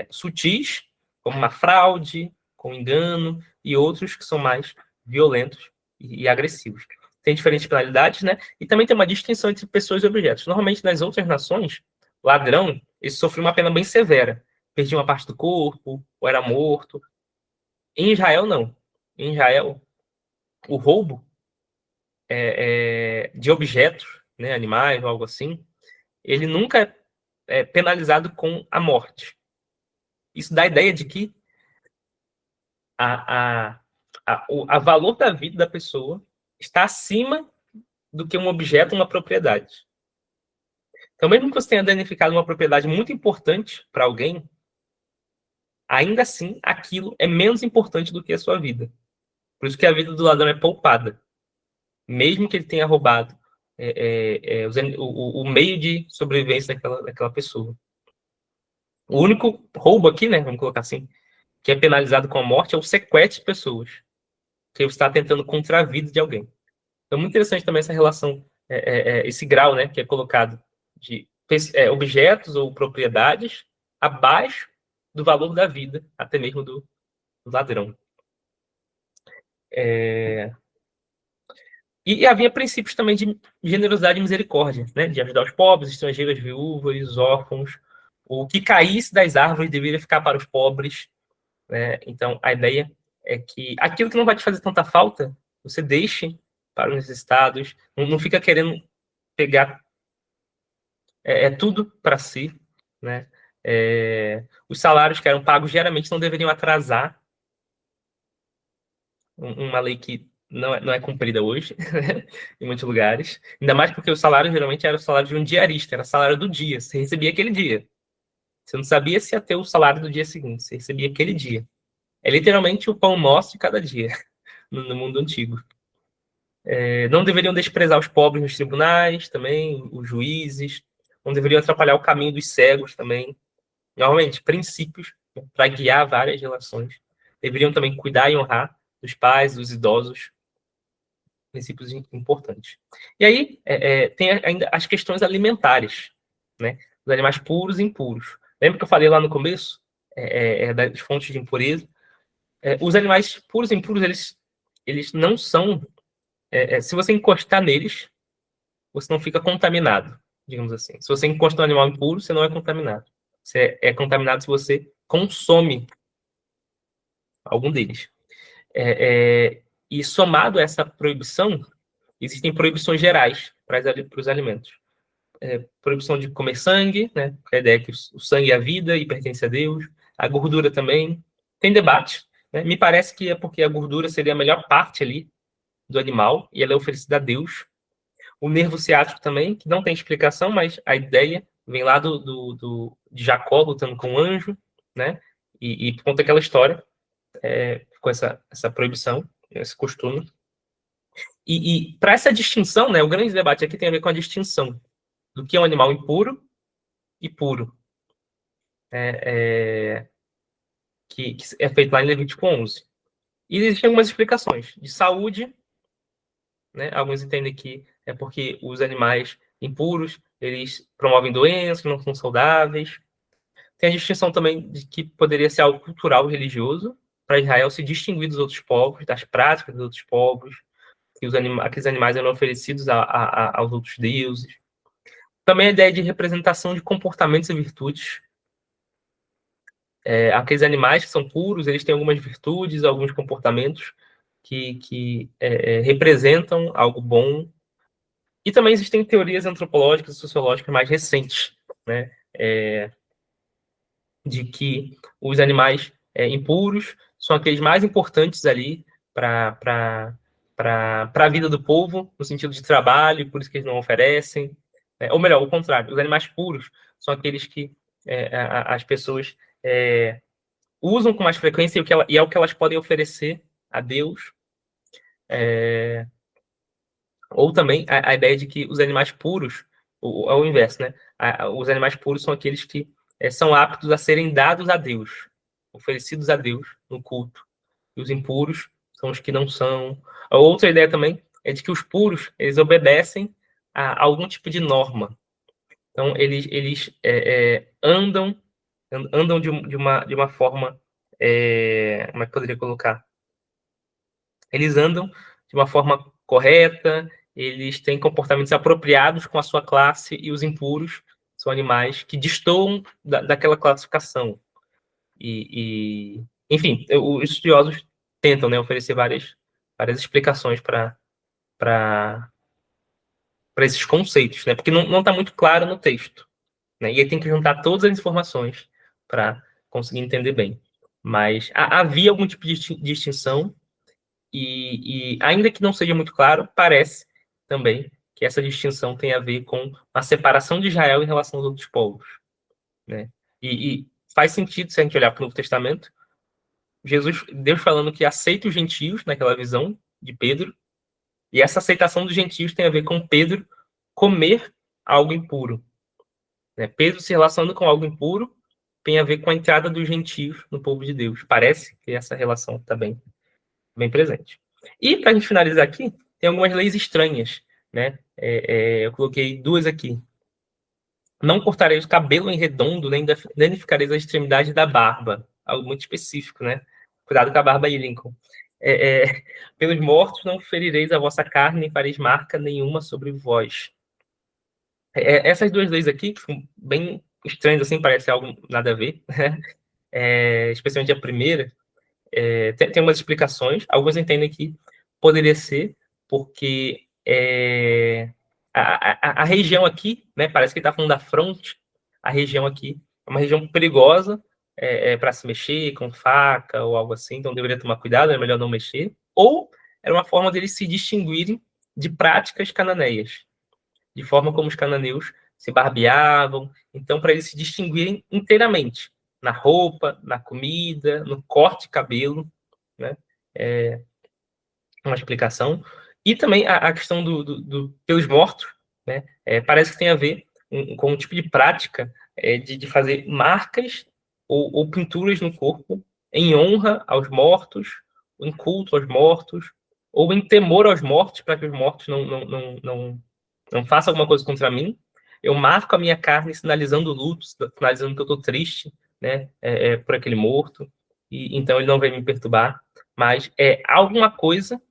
sutis, como uma fraude, com engano, e outros que são mais violentos e agressivos. Tem diferentes penalidades, né? E também tem uma distinção entre pessoas e objetos. Normalmente, nas outras nações, ladrão, ele sofreu uma pena bem severa. Perdia uma parte do corpo, ou era morto. Em Israel, não. Em Israel, o roubo de objetos, né, animais ou algo assim, ele nunca é penalizado com a morte. Isso dá a ideia de que a valor da vida da pessoa está acima do que um objeto, uma propriedade. Então, mesmo que você tenha danificado uma propriedade muito importante para alguém, ainda assim, aquilo é menos importante do que a sua vida. Por isso que a vida do ladrão é poupada. Mesmo que ele tenha roubado o meio de sobrevivência daquela pessoa. O único roubo aqui, né, vamos colocar assim, que é penalizado com a morte é o sequestro de pessoas, que você está tentando contra a vida de alguém. Então, muito interessante também essa relação, esse grau, né, que é colocado de objetos ou propriedades abaixo do valor da vida, até mesmo do ladrão. E havia princípios também de generosidade e misericórdia, né, de ajudar os pobres, estrangeiros, viúvas, órfãos. O que caísse das árvores deveria ficar para os pobres. Né? Então, a ideia é que aquilo que não vai te fazer tanta falta, você deixe para os necessitados, não fica querendo pegar tudo para si. Né? Os salários que eram pagos diariamente não deveriam atrasar. Uma lei que não é cumprida hoje, em muitos lugares. Ainda mais porque o salário geralmente era o salário de um diarista, era o salário do dia. Você recebia aquele dia. Você não sabia se ia ter o salário do dia seguinte, você recebia aquele dia. É literalmente o pão nosso de cada dia, no mundo antigo. Não deveriam desprezar os pobres nos tribunais, também, os juízes. Não deveriam atrapalhar o caminho dos cegos também. Normalmente, princípios para guiar várias relações. Deveriam também cuidar e honrar dos pais, dos idosos. Princípios importantes. E aí, tem ainda as questões alimentares. Né? os animais puros e impuros. Lembra que eu falei lá no começo das fontes de impureza? Os animais puros e impuros, eles não são... se você encostar neles, você não fica contaminado, digamos assim. Se você encosta um animal impuro, você não é contaminado. Você é contaminado se você consome algum deles. E somado a essa proibição, existem proibições gerais para os alimentos. Proibição de comer sangue, né? A ideia é que o sangue é a vida e pertence a Deus. A gordura também. Tem debate, né? Me parece que é porque a gordura seria a melhor parte ali do animal e ela é oferecida a Deus. O nervo ciático também, que não tem explicação, mas a ideia vem lá de Jacó lutando com o anjo, né? E por conta daquela história, com essa proibição, esse costume. E para essa distinção, né, o grande debate aqui tem a ver com a distinção do que é um animal impuro e puro. Que é feito lá em Levítico 11. E existem algumas explicações. De saúde, né, alguns entendem que é porque os animais impuros, eles promovem doenças que não são saudáveis. Tem a distinção também de que poderia ser algo cultural e religioso, para Israel se distinguir dos outros povos, das práticas dos outros povos, que aqueles animais eram oferecidos aos outros deuses. Também a ideia de representação de comportamentos e virtudes. Aqueles animais que são puros, eles têm algumas virtudes, alguns comportamentos que representam algo bom. E também existem teorias antropológicas e sociológicas mais recentes, né? De que os animais impuros são aqueles mais importantes ali para a vida do povo, no sentido de trabalho, por isso que eles não oferecem. Ou melhor, o contrário, os animais puros são aqueles que as pessoas usam com mais frequência e é o que elas podem oferecer a Deus. Ou também a ideia de que os animais puros, é o inverso, né? Os animais puros são aqueles que são aptos a serem dados a Deus, oferecidos a Deus no culto. E os impuros são os que não são. A outra ideia também é de que os puros, eles obedecem a algum tipo de norma. Então, eles andam de uma forma... como é que poderia colocar? Eles andam de uma forma correta, eles têm comportamentos apropriados com a sua classe, e os impuros são animais que destoam daquela classificação. Enfim, os estudiosos tentam, né, oferecer várias explicações para esses conceitos, né, porque não está muito claro no texto, né, e aí tem que juntar todas as informações para conseguir entender bem. Mas havia algum tipo de distinção, e ainda que não seja muito claro, parece também que essa distinção tem a ver com a separação de Israel em relação aos outros povos, né? E faz sentido se a gente olhar para o Novo Testamento, Deus falando que aceita os gentios naquela visão de Pedro, e essa aceitação dos gentios tem a ver com Pedro comer algo impuro, né? Pedro se relacionando com algo impuro tem a ver com a entrada dos gentios no povo de Deus. Parece que essa relação está bem presente. E, para a gente finalizar aqui, tem algumas leis estranhas, né? Eu coloquei duas aqui. Não cortareis o cabelo em redondo, nem danificareis a extremidade da barba. Algo muito específico, né? Cuidado com a barba aí, Lincoln. Pelos mortos não ferireis a vossa carne, nem fareis marca nenhuma sobre vós. Essas duas leis aqui, que são bem estranhas, assim, parece algo nada a ver, né? Especialmente a primeira, tem umas explicações. Alguns entendem que poderia ser porque a região aqui, né, parece que está falando da fronte, a região aqui é uma região perigosa para se mexer com faca ou algo assim, então deveria tomar cuidado, é melhor não mexer. Ou era uma forma deles se distinguirem de práticas cananeias, de forma como os cananeus se barbeavam, então para eles se distinguirem inteiramente, na roupa, na comida, no corte de cabelo, né? Uma explicação. E também a questão pelos mortos, né? Parece que tem a ver com um tipo de prática de fazer marcas ou pinturas no corpo em honra aos mortos, em culto aos mortos, ou em temor aos mortos, para que os mortos não façam alguma coisa contra mim. eu marco a minha carne sinalizando o luto, sinalizando que eu estou triste, né, por aquele morto, e então ele não vai me perturbar, mas é alguma coisa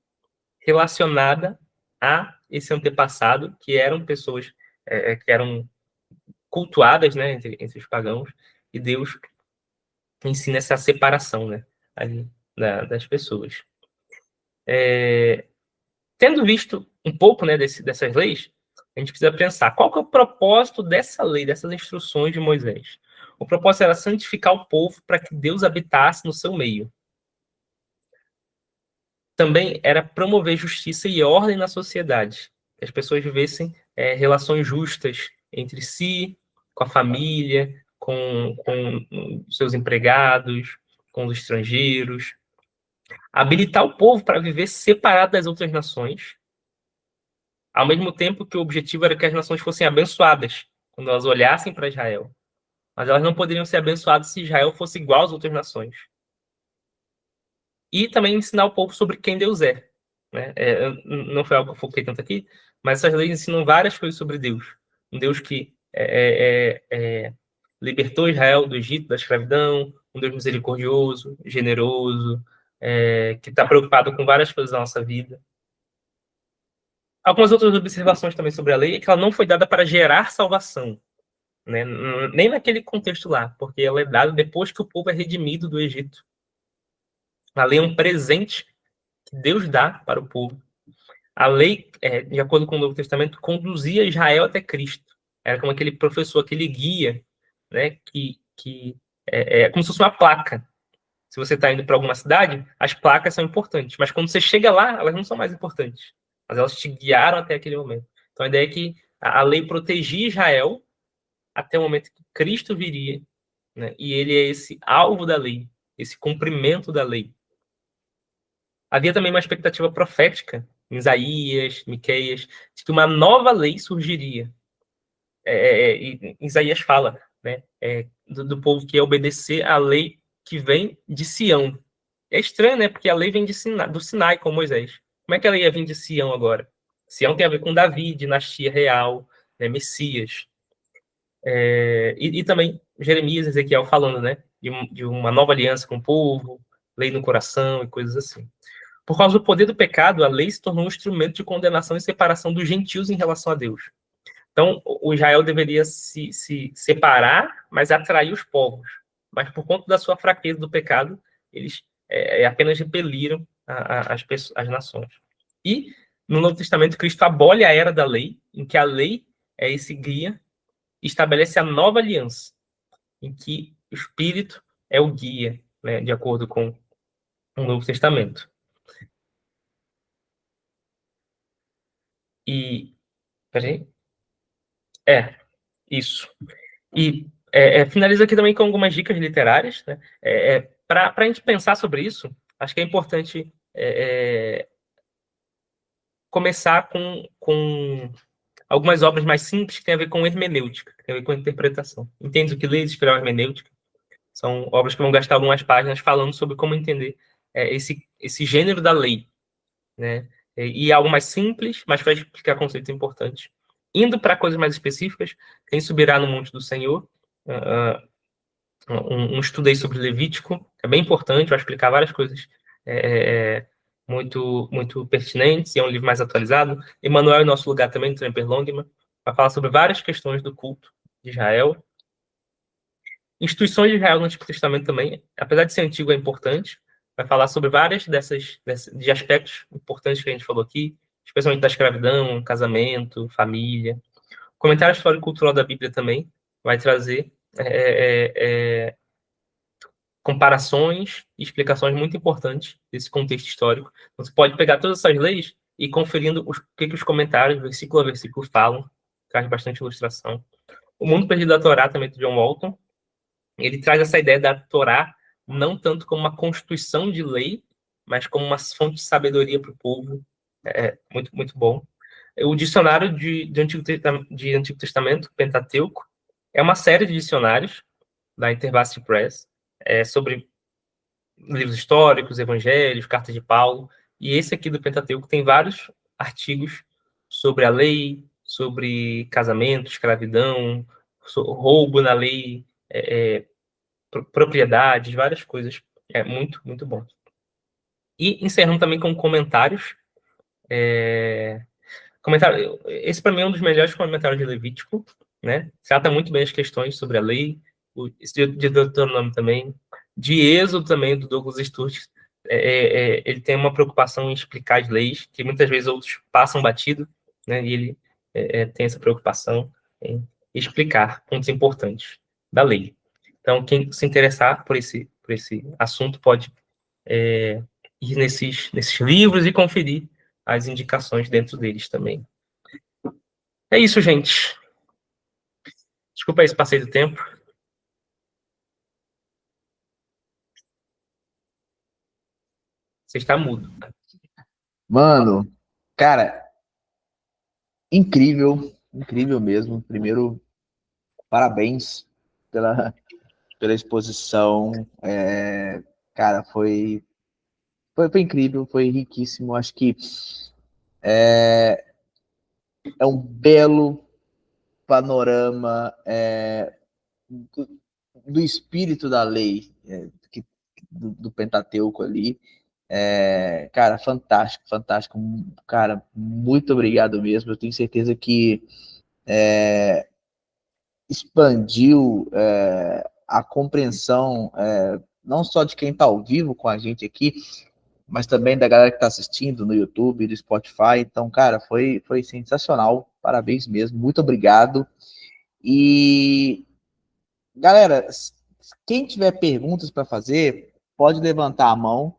relacionada a esse antepassado, que eram pessoas que eram cultuadas, né, entre os pagãos, e Deus ensina essa separação, né, ali, das pessoas. Tendo visto um pouco, né, dessas leis, a gente precisa pensar qual que é o propósito dessa lei, dessas instruções de Moisés. O propósito era santificar o povo para que Deus habitasse no seu meio. Também era promover justiça e ordem na sociedade, que as pessoas vivessem relações justas entre si, com a família, com seus empregados, com os estrangeiros. Habilitar o povo para viver separado das outras nações, ao mesmo tempo que o objetivo era que as nações fossem abençoadas, quando elas olhassem para Israel. Mas elas não poderiam ser abençoadas se Israel fosse igual às outras nações. E também ensinar o povo sobre quem Deus é. Né? Não foi algo que eu foquei tanto aqui, mas essas leis ensinam várias coisas sobre Deus. Um Deus que libertou Israel do Egito, da escravidão, um Deus misericordioso, generoso, que está preocupado com várias coisas da nossa vida. Algumas outras observações também sobre a lei é que ela não foi dada para gerar salvação, né? Nem naquele contexto lá, porque ela é dada depois que o povo é redimido do Egito. A lei é um presente que Deus dá para o povo. A lei, de acordo com o Novo Testamento, conduzia Israel até Cristo. Era como aquele professor, aquele guia, né? Que é como se fosse uma placa. Se você está indo para alguma cidade, as placas são importantes, mas quando você chega lá, elas não são mais importantes. Mas elas te guiaram até aquele momento. Então a ideia é que a lei protegia Israel até o momento que Cristo viria, né? E ele é esse alvo da lei, esse cumprimento da lei. Havia também uma expectativa profética em Isaías, Miqueias, de que uma nova lei surgiria. E Isaías fala, né, do povo que ia obedecer à lei que vem de Sião. É estranho, né? Porque a lei vem do Sinai com Moisés. Como é que ela ia vir de Sião agora? Sião tem a ver com Davi, dinastia real, né, Messias. E também Jeremias e Ezequiel falando, né, de uma nova aliança com o povo, lei no coração e coisas assim. Por causa do poder do pecado, a lei se tornou um instrumento de condenação e separação dos gentios em relação a Deus. Então, o Israel deveria se separar, mas atrair os povos. Mas por conta da sua fraqueza do pecado, eles apenas repeliram as nações. E no Novo Testamento, Cristo abole a era da lei, em que a lei é esse guia, e estabelece a nova aliança, em que o Espírito é o guia, né, de acordo com o Novo Testamento. E. Peraí. Isso. E finalizo aqui também com algumas dicas literárias, né? Para a gente pensar sobre isso, acho que é importante começar com algumas obras mais simples que têm a ver com hermenêutica, que têm a ver com interpretação. Entende o que lê, Espiral Hermenêutica? São obras que vão gastar algumas páginas falando sobre como entender esse gênero da lei, né? E algo mais simples, mas para explicar conceitos importantes. Indo para coisas mais específicas, quem subirá no monte do Senhor, um estudo aí sobre Levítico, que é bem importante, vai explicar várias coisas muito, muito pertinentes, e é um livro mais atualizado. Emmanuel em Nosso Lugar também, do Tremper Longman, vai falar sobre várias questões do culto de Israel. Instituições de Israel no Antigo Testamento também, apesar de ser antigo, é importante, vai falar sobre várias de aspectos importantes que a gente falou aqui, especialmente da escravidão, casamento, família. O comentário histórico e cultural da Bíblia também vai trazer comparações e explicações muito importantes desse contexto histórico. Então, você pode pegar todas essas leis e conferindo o que os comentários, versículo a versículo, falam, traz bastante ilustração. O Mundo Perdido da Torá, também, do John Walton, ele traz essa ideia da Torá não tanto como uma constituição de lei, mas como uma fonte de sabedoria para o povo. Muito, muito bom. O dicionário de Antigo Testamento, Pentateuco, é uma série de dicionários da Intervaste Press, sobre livros históricos, evangelhos, cartas de Paulo, e esse aqui do Pentateuco tem vários artigos sobre a lei, sobre casamento, escravidão, roubo na lei, propriedades, várias coisas. É muito, muito bom. E encerrando também com comentários. Esse, para mim, é um dos melhores comentários de Levítico, né? Trata muito bem as questões sobre a lei, esse de Deuteronômio também, de Êxodo também, do Douglas Sturges. Ele tem uma preocupação em explicar as leis, que muitas vezes outros passam batido, né? E ele tem essa preocupação em explicar pontos importantes da lei. Então, quem se interessar por esse assunto pode ir nesses livros e conferir as indicações dentro deles também. É isso, gente. Desculpa aí se passei do tempo. Você está mudo. Mano, cara, incrível, incrível mesmo. Primeiro, parabéns pela exposição. Cara, foi incrível, foi riquíssimo. Acho que é um belo panorama do espírito da lei, do Pentateuco ali. Cara, fantástico, fantástico. Cara, muito obrigado mesmo. Eu tenho certeza que expandiu a compreensão, não só de quem está ao vivo com a gente aqui, mas também da galera que está assistindo no YouTube, no Spotify. Então, cara, foi sensacional. Parabéns mesmo. Muito obrigado. E, galera, quem tiver perguntas para fazer, pode levantar a mão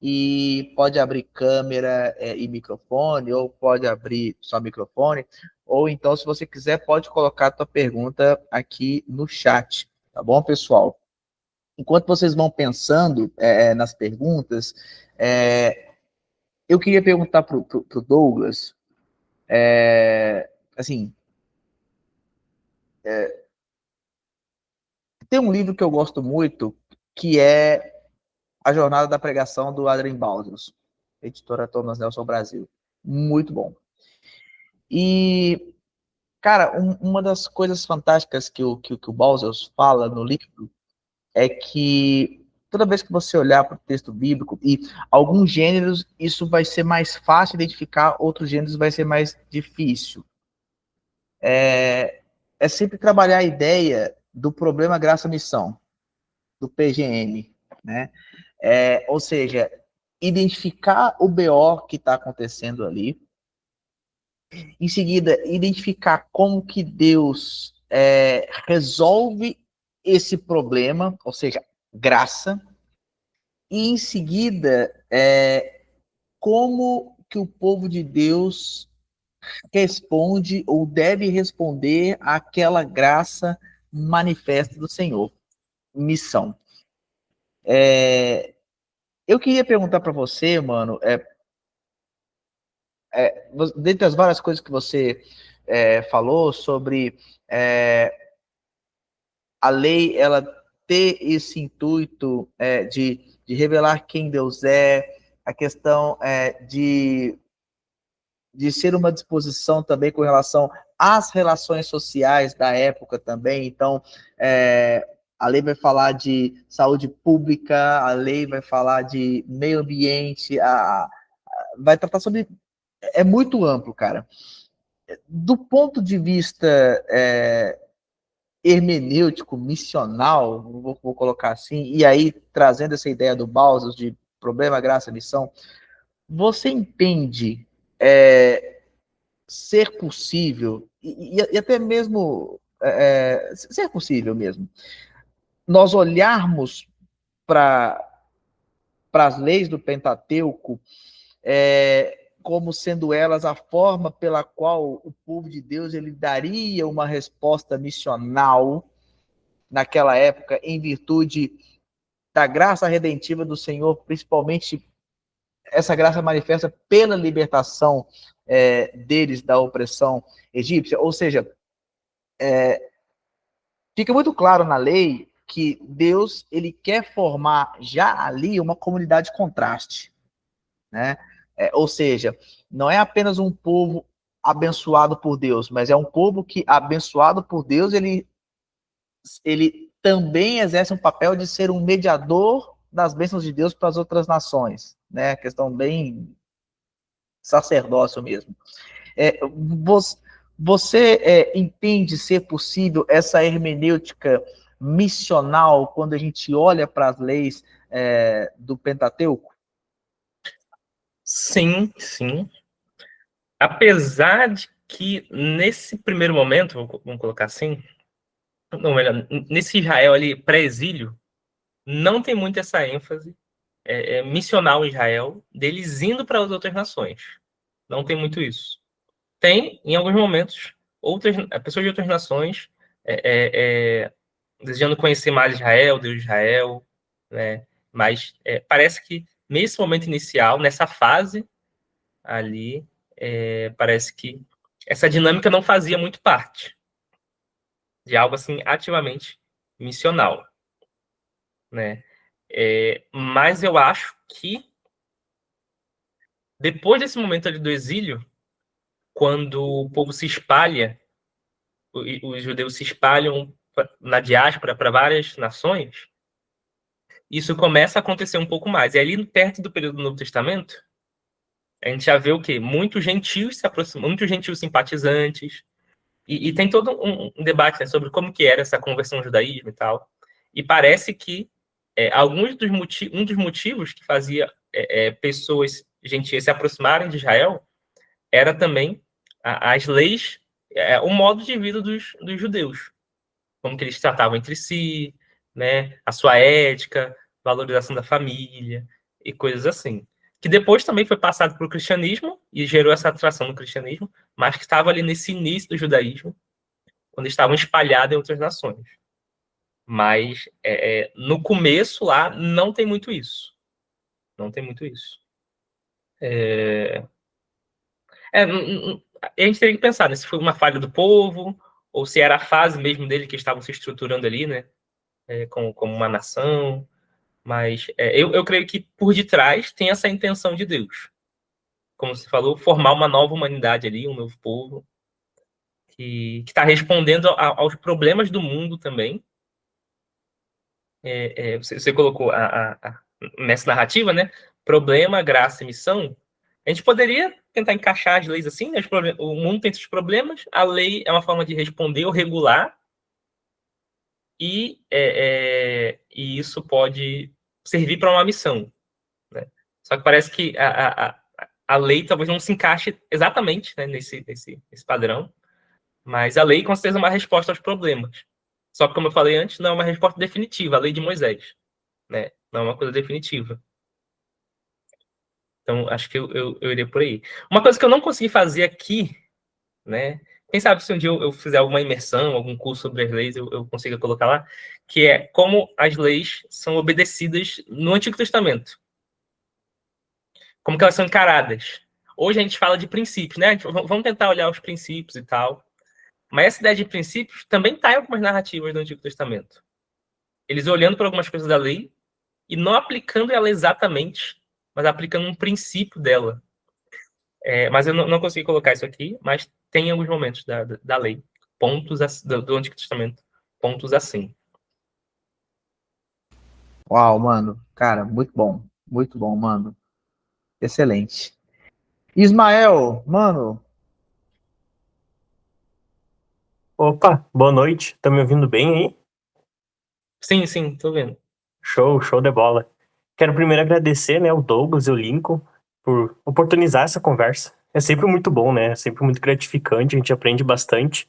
e pode abrir câmera e microfone, ou pode abrir só microfone, ou então, se você quiser, pode colocar a tua pergunta aqui no chat, tá bom, pessoal? Enquanto vocês vão pensando nas perguntas, eu queria perguntar para o Douglas, assim, tem um livro que eu gosto muito, que é A Jornada da Pregação, do Adrien Baldos, editora Thomas Nelson Brasil. Muito bom. E, cara, uma das coisas fantásticas que o Baldos fala no livro é que toda vez que você olhar para o texto bíblico, e alguns gêneros, isso vai ser mais fácil identificar, outros gêneros vai ser mais difícil. É sempre trabalhar a ideia do problema graça-missão, do PGM, né? Ou seja, identificar o BO que está acontecendo ali, em seguida, identificar como que Deus resolve esse problema, ou seja, graça, e em seguida, como que o povo de Deus responde ou deve responder àquela graça manifesta do Senhor. Missão. Eu queria perguntar para você, mano, dentre as várias coisas que você falou sobre a lei, ela ter esse intuito de revelar quem Deus é, a questão de ser uma disposição também com relação às relações sociais da época também. Então, a lei vai falar de saúde pública, a lei vai falar de meio ambiente, vai tratar sobre... É muito amplo, cara. Do ponto de vista hermenêutico, missional, vou colocar assim, e aí trazendo essa ideia do Balsos de problema, graça, missão, você entende ser possível, e até mesmo ser possível mesmo, nós olharmos para as leis do Pentateuco como sendo elas a forma pela qual o povo de Deus ele daria uma resposta missional naquela época, em virtude da graça redentiva do Senhor, principalmente essa graça manifesta pela libertação deles da opressão egípcia. Ou seja, fica muito claro na lei que Deus ele quer formar já ali uma comunidade de contraste, né? Ou seja, não é apenas um povo abençoado por Deus, mas é um povo que, abençoado por Deus, ele também exerce um papel de ser um mediador das bênçãos de Deus para as outras nações, né? Questão bem sacerdócio mesmo. Você entende ser possível essa hermenêutica missional quando a gente olha para as leis do Pentateuco? Sim, sim. Apesar de que nesse primeiro momento, vamos colocar assim, não, melhor, nesse Israel ali pré-exílio, não tem muito essa ênfase missional em Israel, deles indo para as outras nações. Não tem muito isso. Tem, em alguns momentos, pessoas de outras nações desejando conhecer mais Israel, Deus de Israel, né? Mas parece que nesse momento inicial, nessa fase ali, parece que essa dinâmica não fazia muito parte de algo assim ativamente missional, né? Mas eu acho que depois desse momento ali do exílio, quando o povo se espalha, os judeus se espalham na diáspora para várias nações, isso começa a acontecer um pouco mais. E ali, perto do período do Novo Testamento, a gente já vê o quê? Muitos gentios se aproximam, muitos gentios simpatizantes, e tem todo um debate, né, sobre como que era essa conversão ao judaísmo e tal. E parece que um dos motivos que fazia pessoas gentias se aproximarem de Israel era também as leis, o modo de vida dos judeus, como que eles tratavam entre si, né, a sua ética, valorização da família e coisas assim. Que depois também foi passado para o cristianismo e gerou essa atração no cristianismo, mas que estava ali nesse início do judaísmo, quando estavam espalhados em outras nações. Mas no começo lá não tem muito isso. Não tem muito isso. A gente teria que pensar, né, se foi uma falha do povo, ou se era a fase mesmo dele que estavam se estruturando ali, né, como uma nação. Mas eu creio que por detrás tem essa intenção de Deus. Como você falou, formar uma nova humanidade ali, um novo povo, que está respondendo aos problemas do mundo também. Você colocou nessa narrativa, né? Problema, graça e missão. A gente poderia tentar encaixar as leis assim, né? O mundo tem esses problemas, a lei é uma forma de responder ou regular, e isso pode servir para uma missão, né? Só que parece que a lei talvez não se encaixe exatamente, né, nesse padrão, mas a lei com certeza é uma resposta aos problemas. Só que, como eu falei antes, não é uma resposta definitiva, a lei de Moisés, né? Não é uma coisa definitiva. Então, acho que eu iria por aí. Uma coisa que eu não consegui fazer aqui, né? Quem sabe se um dia eu fizer alguma imersão, algum curso sobre as leis, eu consiga colocar lá, que é como as leis são obedecidas no Antigo Testamento. Como que elas são encaradas. Hoje a gente fala de princípios, né? Vamos tentar olhar os princípios e tal. Mas essa ideia de princípios também está em algumas narrativas do Antigo Testamento. Eles olhando para algumas coisas da lei e não aplicando ela exatamente, mas aplicando um princípio dela. Mas eu não consegui colocar isso aqui, mas tem alguns momentos da lei, pontos do Antigo Testamento, pontos assim. Uau, mano. Cara, muito bom. Muito bom, mano. Excelente. Ismael, mano. Opa, boa noite. Tá me ouvindo bem aí? Sim, tô vendo. Show de bola. Quero primeiro agradecer, né, o Douglas e o Lincoln por oportunizar essa conversa. É sempre muito bom, né? É sempre muito gratificante, a gente aprende bastante.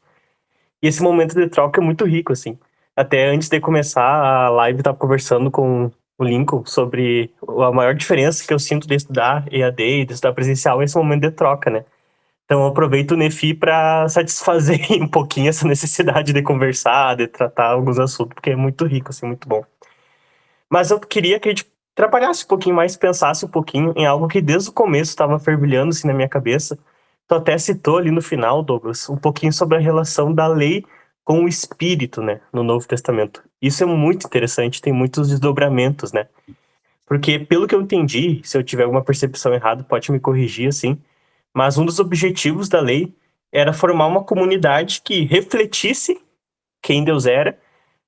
E esse momento de troca é muito rico, assim. Até antes de começar a live, eu tava conversando com o Lincoln sobre a maior diferença que eu sinto de estudar EAD e de estudar presencial é esse momento de troca, né? Então eu aproveito o Nefi para satisfazer um pouquinho essa necessidade de conversar, de tratar alguns assuntos, porque é muito rico, assim, muito bom. Mas eu queria que a gente trabalhasse um pouquinho mais, pensasse um pouquinho em algo que desde o começo estava fervilhando assim na minha cabeça. Tu até citou ali no final, Douglas, um pouquinho sobre a relação da lei com o espírito, né, no Novo Testamento. Isso é muito interessante, tem muitos desdobramentos, né? Porque pelo que eu entendi, se eu tiver alguma percepção errada, pode me corrigir assim, mas um dos objetivos da lei era formar uma comunidade que refletisse quem Deus era,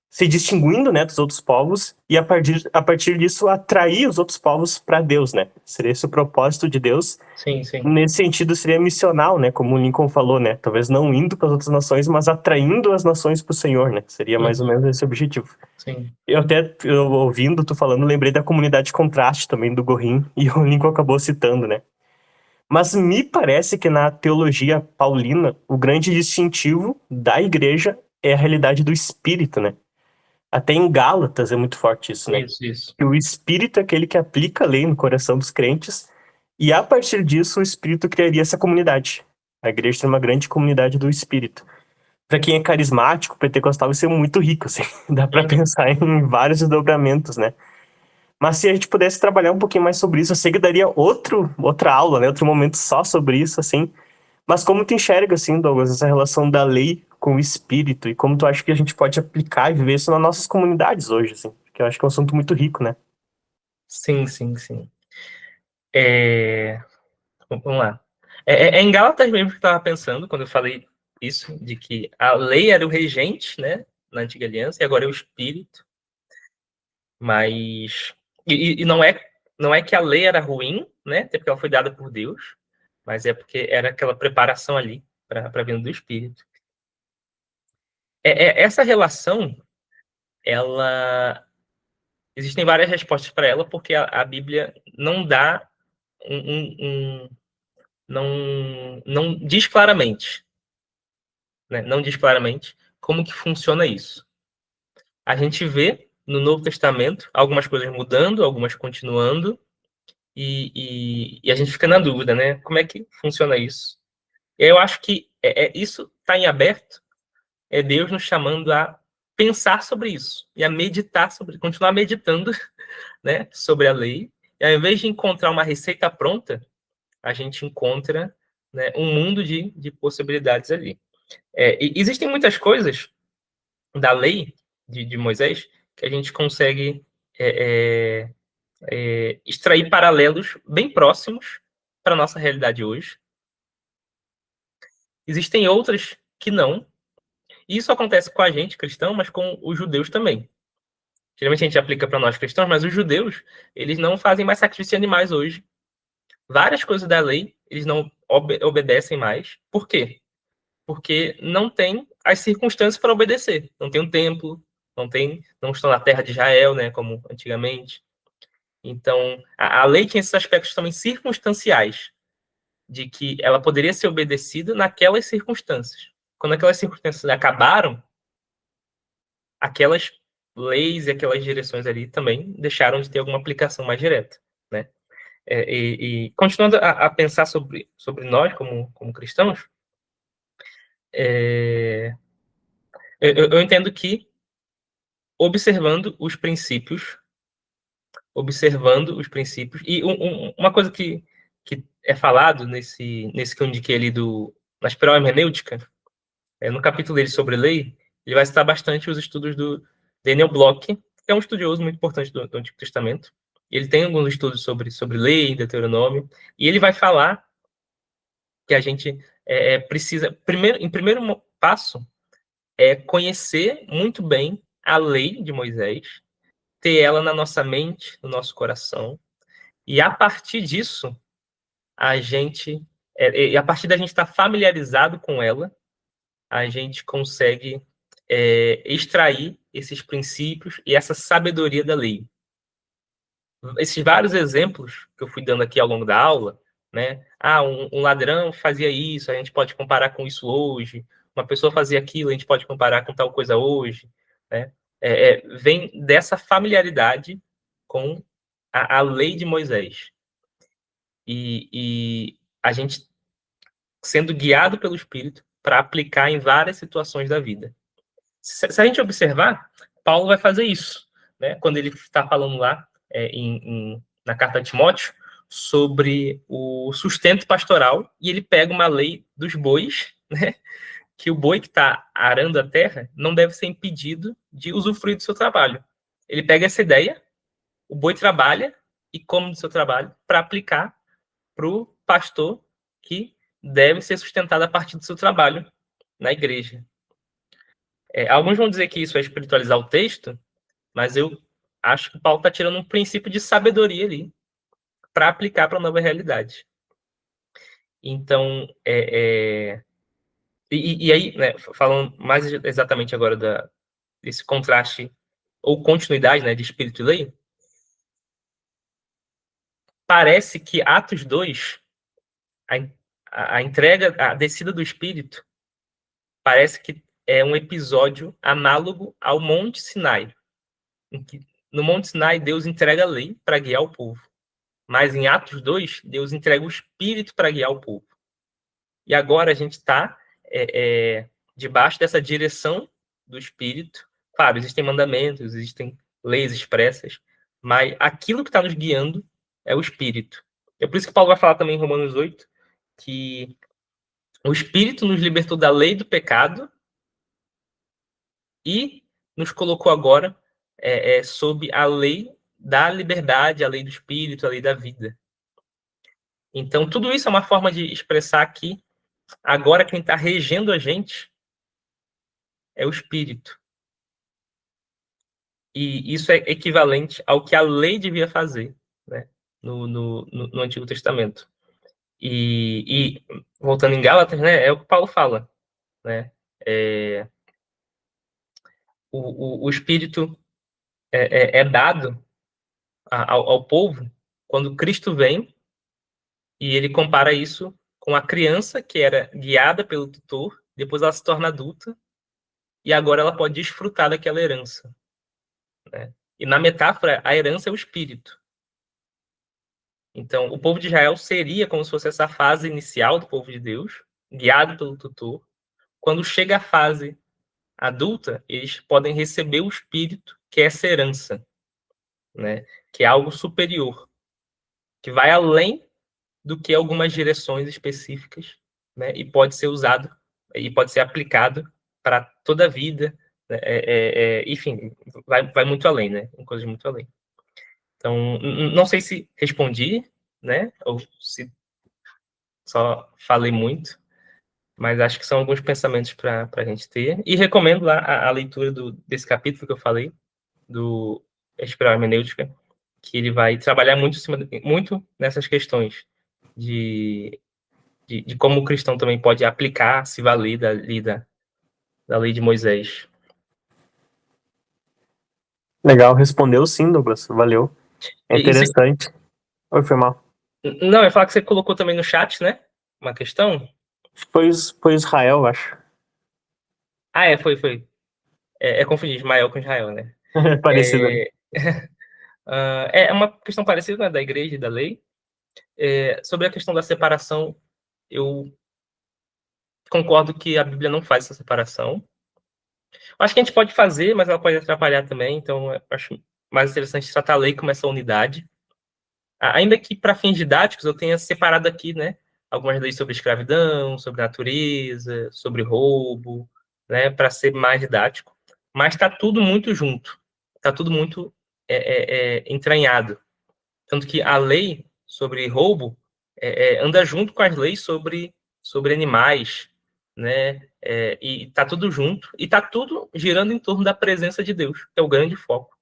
se distinguindo, né, dos outros povos, e a partir disso atrair os outros povos para Deus, né? Seria esse o propósito de Deus. Sim, sim. Nesse sentido, seria missional, né? Como o Lincoln falou, né? Talvez não indo para as outras nações, mas atraindo as nações para o Senhor, né? Seria mais ou menos esse objetivo. Sim. Eu ouvindo tu falando, lembrei da comunidade Contraste também, do Gorin, e o Lincoln acabou citando, né? Mas me parece que na teologia paulina, o grande distintivo da igreja é a realidade do Espírito, né? Até em Gálatas é muito forte isso, né? Isso. Que o Espírito é aquele que aplica a lei no coração dos crentes, e a partir disso o Espírito criaria essa comunidade. A igreja tem uma grande comunidade do Espírito. Para quem é carismático, pentecostal, isso é muito rico, assim. Dá para pensar em vários desdobramentos, né? Mas se a gente pudesse trabalhar um pouquinho mais sobre isso, eu sei que daria outra aula, né? Outro momento só sobre isso, assim. Mas como tu enxerga, assim, Douglas, essa relação da lei com o espírito? E como tu acha que a gente pode aplicar e viver isso nas nossas comunidades hoje, assim? Porque eu acho que é um assunto muito rico, né? Sim. Vamos lá. É em Gálatas mesmo que eu estava pensando, quando eu falei isso, de que a lei era o regente, né, na antiga aliança, e agora é o espírito. Mas... E não é que a lei era ruim, né, até porque ela foi dada por Deus, mas é porque era aquela preparação ali para a vinda do espírito. Essa relação, ela... Existem várias respostas para ela, porque a Bíblia não dá não diz claramente, né? Não diz claramente como que funciona isso. A gente vê no Novo Testamento algumas coisas mudando, algumas continuando, e a gente fica na dúvida, né? Como é que funciona isso? E eu acho que isso está em aberto, é Deus nos chamando a pensar sobre isso e a meditar continuar meditando, né, sobre a lei. E ao invés de encontrar uma receita pronta, a gente encontra, né, um mundo de possibilidades ali. E existem muitas coisas da lei de Moisés que a gente consegue extrair paralelos bem próximos para a nossa realidade hoje. Existem outras que não. E isso acontece com a gente, cristão, mas com os judeus também. Geralmente a gente aplica para nós cristãos, mas os judeus, eles não fazem mais sacrifício de animais hoje. Várias coisas da lei, eles não obedecem mais. Por quê? Porque não tem as circunstâncias para obedecer. Não tem um templo, não estão na terra de Israel, né, como antigamente. Então, a lei tinha esses aspectos também circunstanciais, de que ela poderia ser obedecida naquelas circunstâncias. Quando aquelas circunstâncias acabaram, aquelas leis e aquelas direções ali também deixaram de ter alguma aplicação mais direta, né? E continuando a pensar sobre nós como cristãos, eu entendo que observando os princípios, e uma coisa que é falado nesse que eu indiquei ali na espiral hermenêutica, no capítulo dele sobre lei, ele vai citar bastante os estudos do Daniel Block, que é um estudioso muito importante do Antigo Testamento. Ele tem alguns estudos sobre lei, Deuteronômio, e ele vai falar que a gente precisa, em primeiro passo, conhecer muito bem a lei de Moisés, ter ela na nossa mente, no nosso coração, e a partir disso, a partir da gente estar familiarizado com ela, a gente consegue extrair esses princípios e essa sabedoria da lei. Esses vários exemplos que eu fui dando aqui ao longo da aula, né? Um ladrão fazia isso, a gente pode comparar com isso hoje. Uma pessoa fazia aquilo, a gente pode comparar com tal coisa hoje, né? Vem dessa familiaridade com a lei de Moisés. E a gente sendo guiado pelo Espírito para aplicar em várias situações da vida. Se a gente observar, Paulo vai fazer isso, né? Quando ele está falando lá na carta de Timóteo sobre o sustento pastoral, e ele pega uma lei dos bois, né? Que o boi que está arando a terra não deve ser impedido de usufruir do seu trabalho. Ele pega essa ideia, o boi trabalha e come do seu trabalho para aplicar para o pastor que deve ser sustentada a partir do seu trabalho na igreja. Alguns vão dizer que isso é espiritualizar o texto, mas eu acho que Paulo está tirando um princípio de sabedoria ali para aplicar para a nova realidade. Então, e aí, né, falando mais exatamente agora desse contraste ou continuidade, né, de espírito e lei, parece que Atos 2, a entrega, a descida do Espírito, parece que é um episódio análogo ao Monte Sinai, em que no Monte Sinai Deus entrega a lei para guiar o povo, mas em Atos 2, Deus entrega o Espírito para guiar o povo. E agora a gente está debaixo dessa direção do Espírito. Claro, existem mandamentos, existem leis expressas, mas aquilo que está nos guiando é o Espírito. É por isso que Paulo vai falar também em Romanos 8, que o Espírito nos libertou da lei do pecado e nos colocou agora sob a lei da liberdade, a lei do Espírito, a lei da vida. Então, tudo isso é uma forma de expressar que agora quem está regendo a gente é o Espírito. E isso é equivalente ao que a lei devia fazer, né, no Antigo Testamento. E voltando em Gálatas, né, é o que Paulo fala, né, o Espírito é dado ao povo quando Cristo vem, e ele compara isso com a criança que era guiada pelo tutor, depois ela se torna adulta, e agora ela pode desfrutar daquela herança, né? E na metáfora, a herança é o Espírito. Então, o povo de Israel seria como se fosse essa fase inicial do povo de Deus, guiado pelo tutor. Quando chega a fase adulta, eles podem receber o Espírito, que é essa herança, né? Que é algo superior, que vai além do que algumas direções específicas, né? E pode ser usado, e pode ser aplicado para toda a vida, né? Enfim, vai muito além, né? Coisas muito além. Então, não sei se respondi, né? Ou se só falei muito, mas acho que são alguns pensamentos para a gente ter. E recomendo lá a leitura desse capítulo que eu falei, do Espiral Hermenêutica, que ele vai trabalhar muito nessas questões de como o cristão também pode aplicar, se valer da lei de Moisés. Legal, respondeu sim, Douglas. Valeu. É interessante. Oi, foi mal. Não, eu ia falar que você colocou também no chat, né? Uma questão. Foi Israel, acho. Foi. Confundir Ismael com Israel, né? Parecido. É uma questão parecida, né, da igreja e da lei. Sobre a questão da separação, eu concordo que a Bíblia não faz essa separação. Acho que a gente pode fazer, mas ela pode atrapalhar também, então eu acho mais interessante tratar a lei como essa unidade. Ainda que para fins didáticos eu tenha separado aqui, né, algumas leis sobre escravidão, sobre natureza, sobre roubo, né, para ser mais didático. Mas está tudo muito junto, está tudo muito entranhado. Tanto que a lei sobre roubo anda junto com as leis sobre animais, né? E está tudo junto, e está tudo girando em torno da presença de Deus, que é o grande foco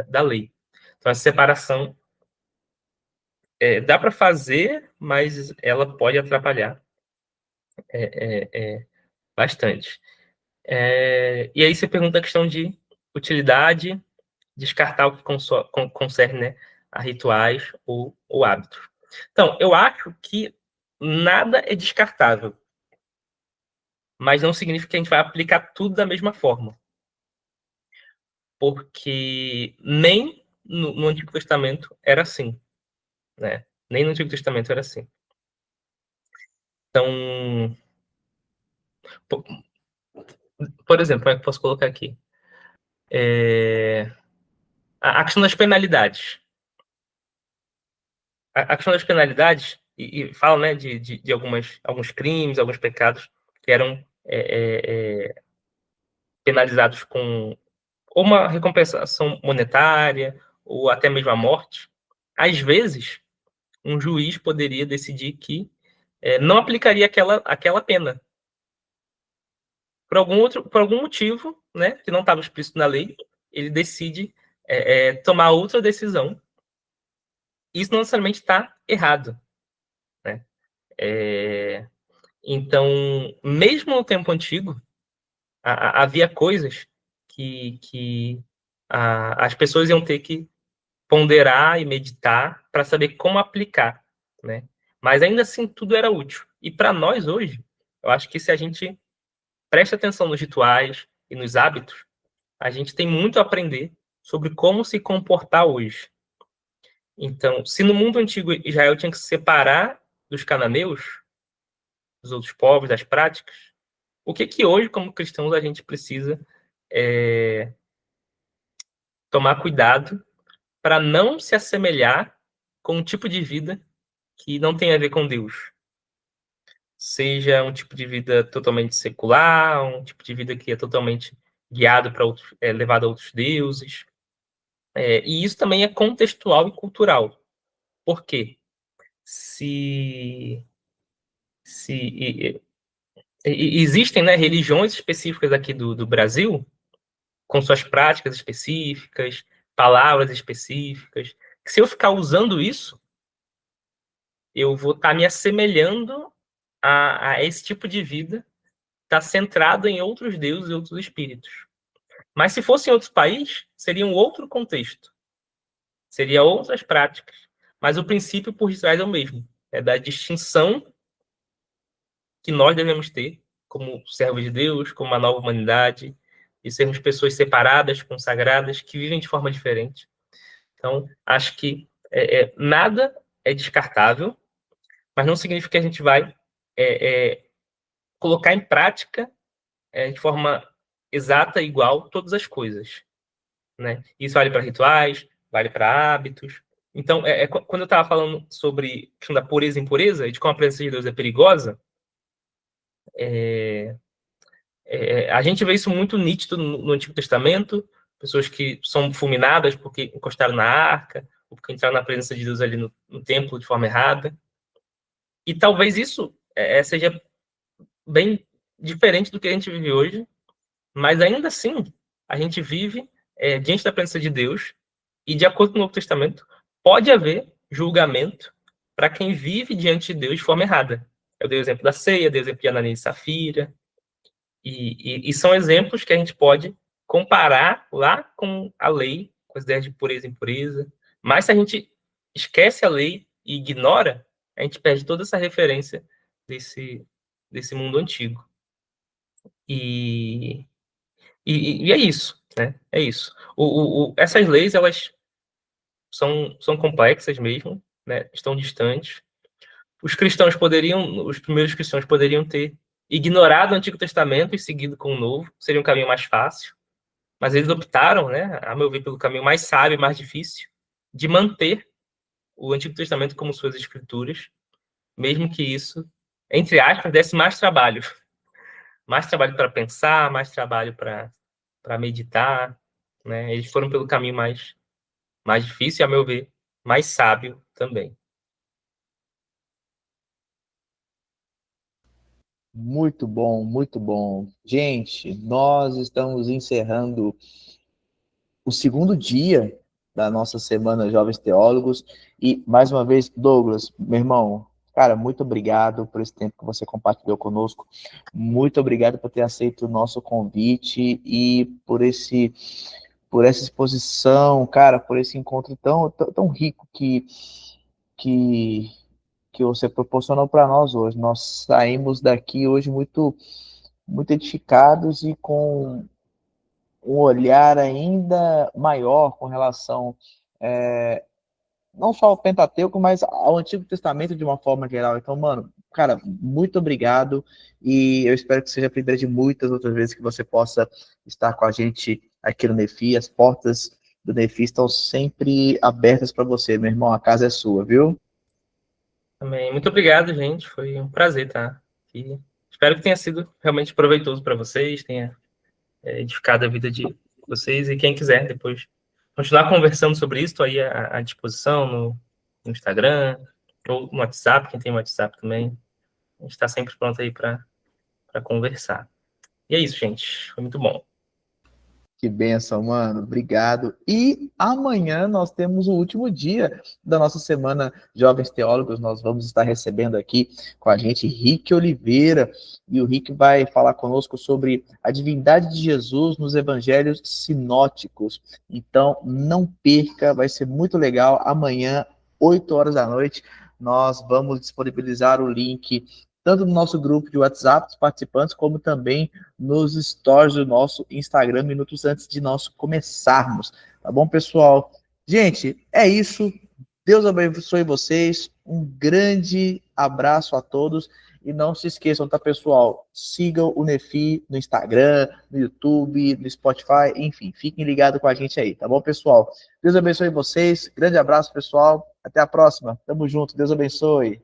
da lei. Então, a separação dá para fazer, mas ela pode atrapalhar bastante. E aí você pergunta a questão de utilidade, descartar o que concerne, né, a rituais ou hábitos. Então, eu acho que nada é descartável, mas não significa que a gente vai aplicar tudo da mesma forma. Porque nem no Antigo Testamento era assim, né? Nem no Antigo Testamento era assim. Então, por exemplo, como é que eu posso colocar aqui? A questão das penalidades. A questão das penalidades, e fala, né, de alguns crimes, alguns pecados que eram penalizados com ou uma recompensação monetária, ou até mesmo a morte. Às vezes, um juiz poderia decidir que não aplicaria aquela pena. Por algum motivo, né, que não estava explícito na lei, ele decide tomar outra decisão. Isso não necessariamente está errado, né? Então, mesmo no tempo antigo, havia coisas que as pessoas iam ter que ponderar e meditar para saber como aplicar, né? Mas ainda assim, tudo era útil. E para nós hoje, eu acho que se a gente presta atenção nos rituais e nos hábitos, a gente tem muito a aprender sobre como se comportar hoje. Então, se no mundo antigo Israel tinha que se separar dos cananeus, dos outros povos, das práticas, o que hoje, como cristãos, a gente precisa tomar cuidado para não se assemelhar com um tipo de vida que não tem a ver com Deus? Seja um tipo de vida totalmente secular, um tipo de vida que é totalmente guiado para outros, levado a outros deuses. E isso também é contextual e cultural. Por quê? Se existem, né, religiões específicas aqui do Brasil, com suas práticas específicas, palavras específicas, que se eu ficar usando isso, eu vou estar me assemelhando a esse tipo de vida, está centrado em outros deuses e outros espíritos. Mas se fosse em outros países, seria um outro contexto, seria outras práticas. Mas o princípio por trás é o mesmo, é da distinção que nós devemos ter como servos de Deus, como uma nova humanidade, e sermos pessoas separadas, consagradas, que vivem de forma diferente. Então, acho que nada é descartável, mas não significa que a gente vai colocar em prática de forma exata, igual, todas as coisas, né? Isso vale para rituais, vale para hábitos. Então, quando eu estava falando sobre a questão da pureza e impureza, e de como a presença de Deus é perigosa, a gente vê isso muito nítido no Antigo Testamento, pessoas que são fulminadas porque encostaram na arca, ou porque entraram na presença de Deus ali no templo de forma errada. E talvez isso seja bem diferente do que a gente vive hoje, mas ainda assim, a gente vive diante da presença de Deus, e de acordo com o Novo Testamento, pode haver julgamento para quem vive diante de Deus de forma errada. Eu dei o exemplo da ceia, dei o exemplo de Ananias e Safira, e são exemplos que a gente pode comparar lá com a lei, com as ideias de pureza e impureza, mas se a gente esquece a lei e ignora, a gente perde toda essa referência desse mundo antigo. E é isso, né? É isso. Essas leis, elas são complexas mesmo, né? Estão distantes. Os primeiros cristãos poderiam ter ignorado o Antigo Testamento e seguido com o Novo, seria um caminho mais fácil, mas eles optaram, né, a meu ver, pelo caminho mais sábio e mais difícil, de manter o Antigo Testamento como suas escrituras, mesmo que isso, entre aspas, desse mais trabalho para pensar, mais trabalho para meditar, né? Eles foram pelo caminho mais difícil e, a meu ver, mais sábio também. Muito bom, muito bom. Gente, nós estamos encerrando o segundo dia da nossa semana Jovens Teólogos e, mais uma vez, Douglas, meu irmão, cara, muito obrigado por esse tempo que você compartilhou conosco. Muito obrigado por ter aceito o nosso convite e por essa exposição, cara, por esse encontro tão rico que, que você proporcionou para nós hoje. Nós saímos daqui hoje muito edificados e com um olhar ainda maior com relação não só ao Pentateuco, mas ao Antigo Testamento de uma forma geral. Então, mano, cara, muito obrigado e eu espero que seja a primeira de muitas outras vezes que você possa estar com a gente aqui no Nefi. As portas do Nefi estão sempre abertas para você, meu irmão. A casa é sua, viu? Também. Muito obrigado, gente. Foi um prazer estar aqui. Espero que tenha sido realmente proveitoso para vocês, tenha edificado a vida de vocês. E quem quiser depois continuar conversando sobre isso, estou aí à disposição no Instagram ou no WhatsApp, quem tem WhatsApp também. A gente está sempre pronto aí para conversar. E é isso, gente. Foi muito bom. Que bênção, mano. Obrigado. E amanhã nós temos o último dia da nossa semana Jovens Teólogos. Nós vamos estar recebendo aqui com a gente Rick Oliveira. E o Rick vai falar conosco sobre a divindade de Jesus nos evangelhos sinóticos. Então, não perca, vai ser muito legal. Amanhã, 8 horas da noite, nós vamos disponibilizar o link tanto no nosso grupo de WhatsApp dos participantes, como também nos stories do nosso Instagram, minutos antes de nós começarmos. Tá bom, pessoal? Gente, é isso. Deus abençoe vocês. Um grande abraço a todos. E não se esqueçam, tá, pessoal? Sigam o Nefi no Instagram, no YouTube, no Spotify, enfim, fiquem ligados com a gente aí, tá bom, pessoal? Deus abençoe vocês. Grande abraço, pessoal. Até a próxima. Tamo junto. Deus abençoe.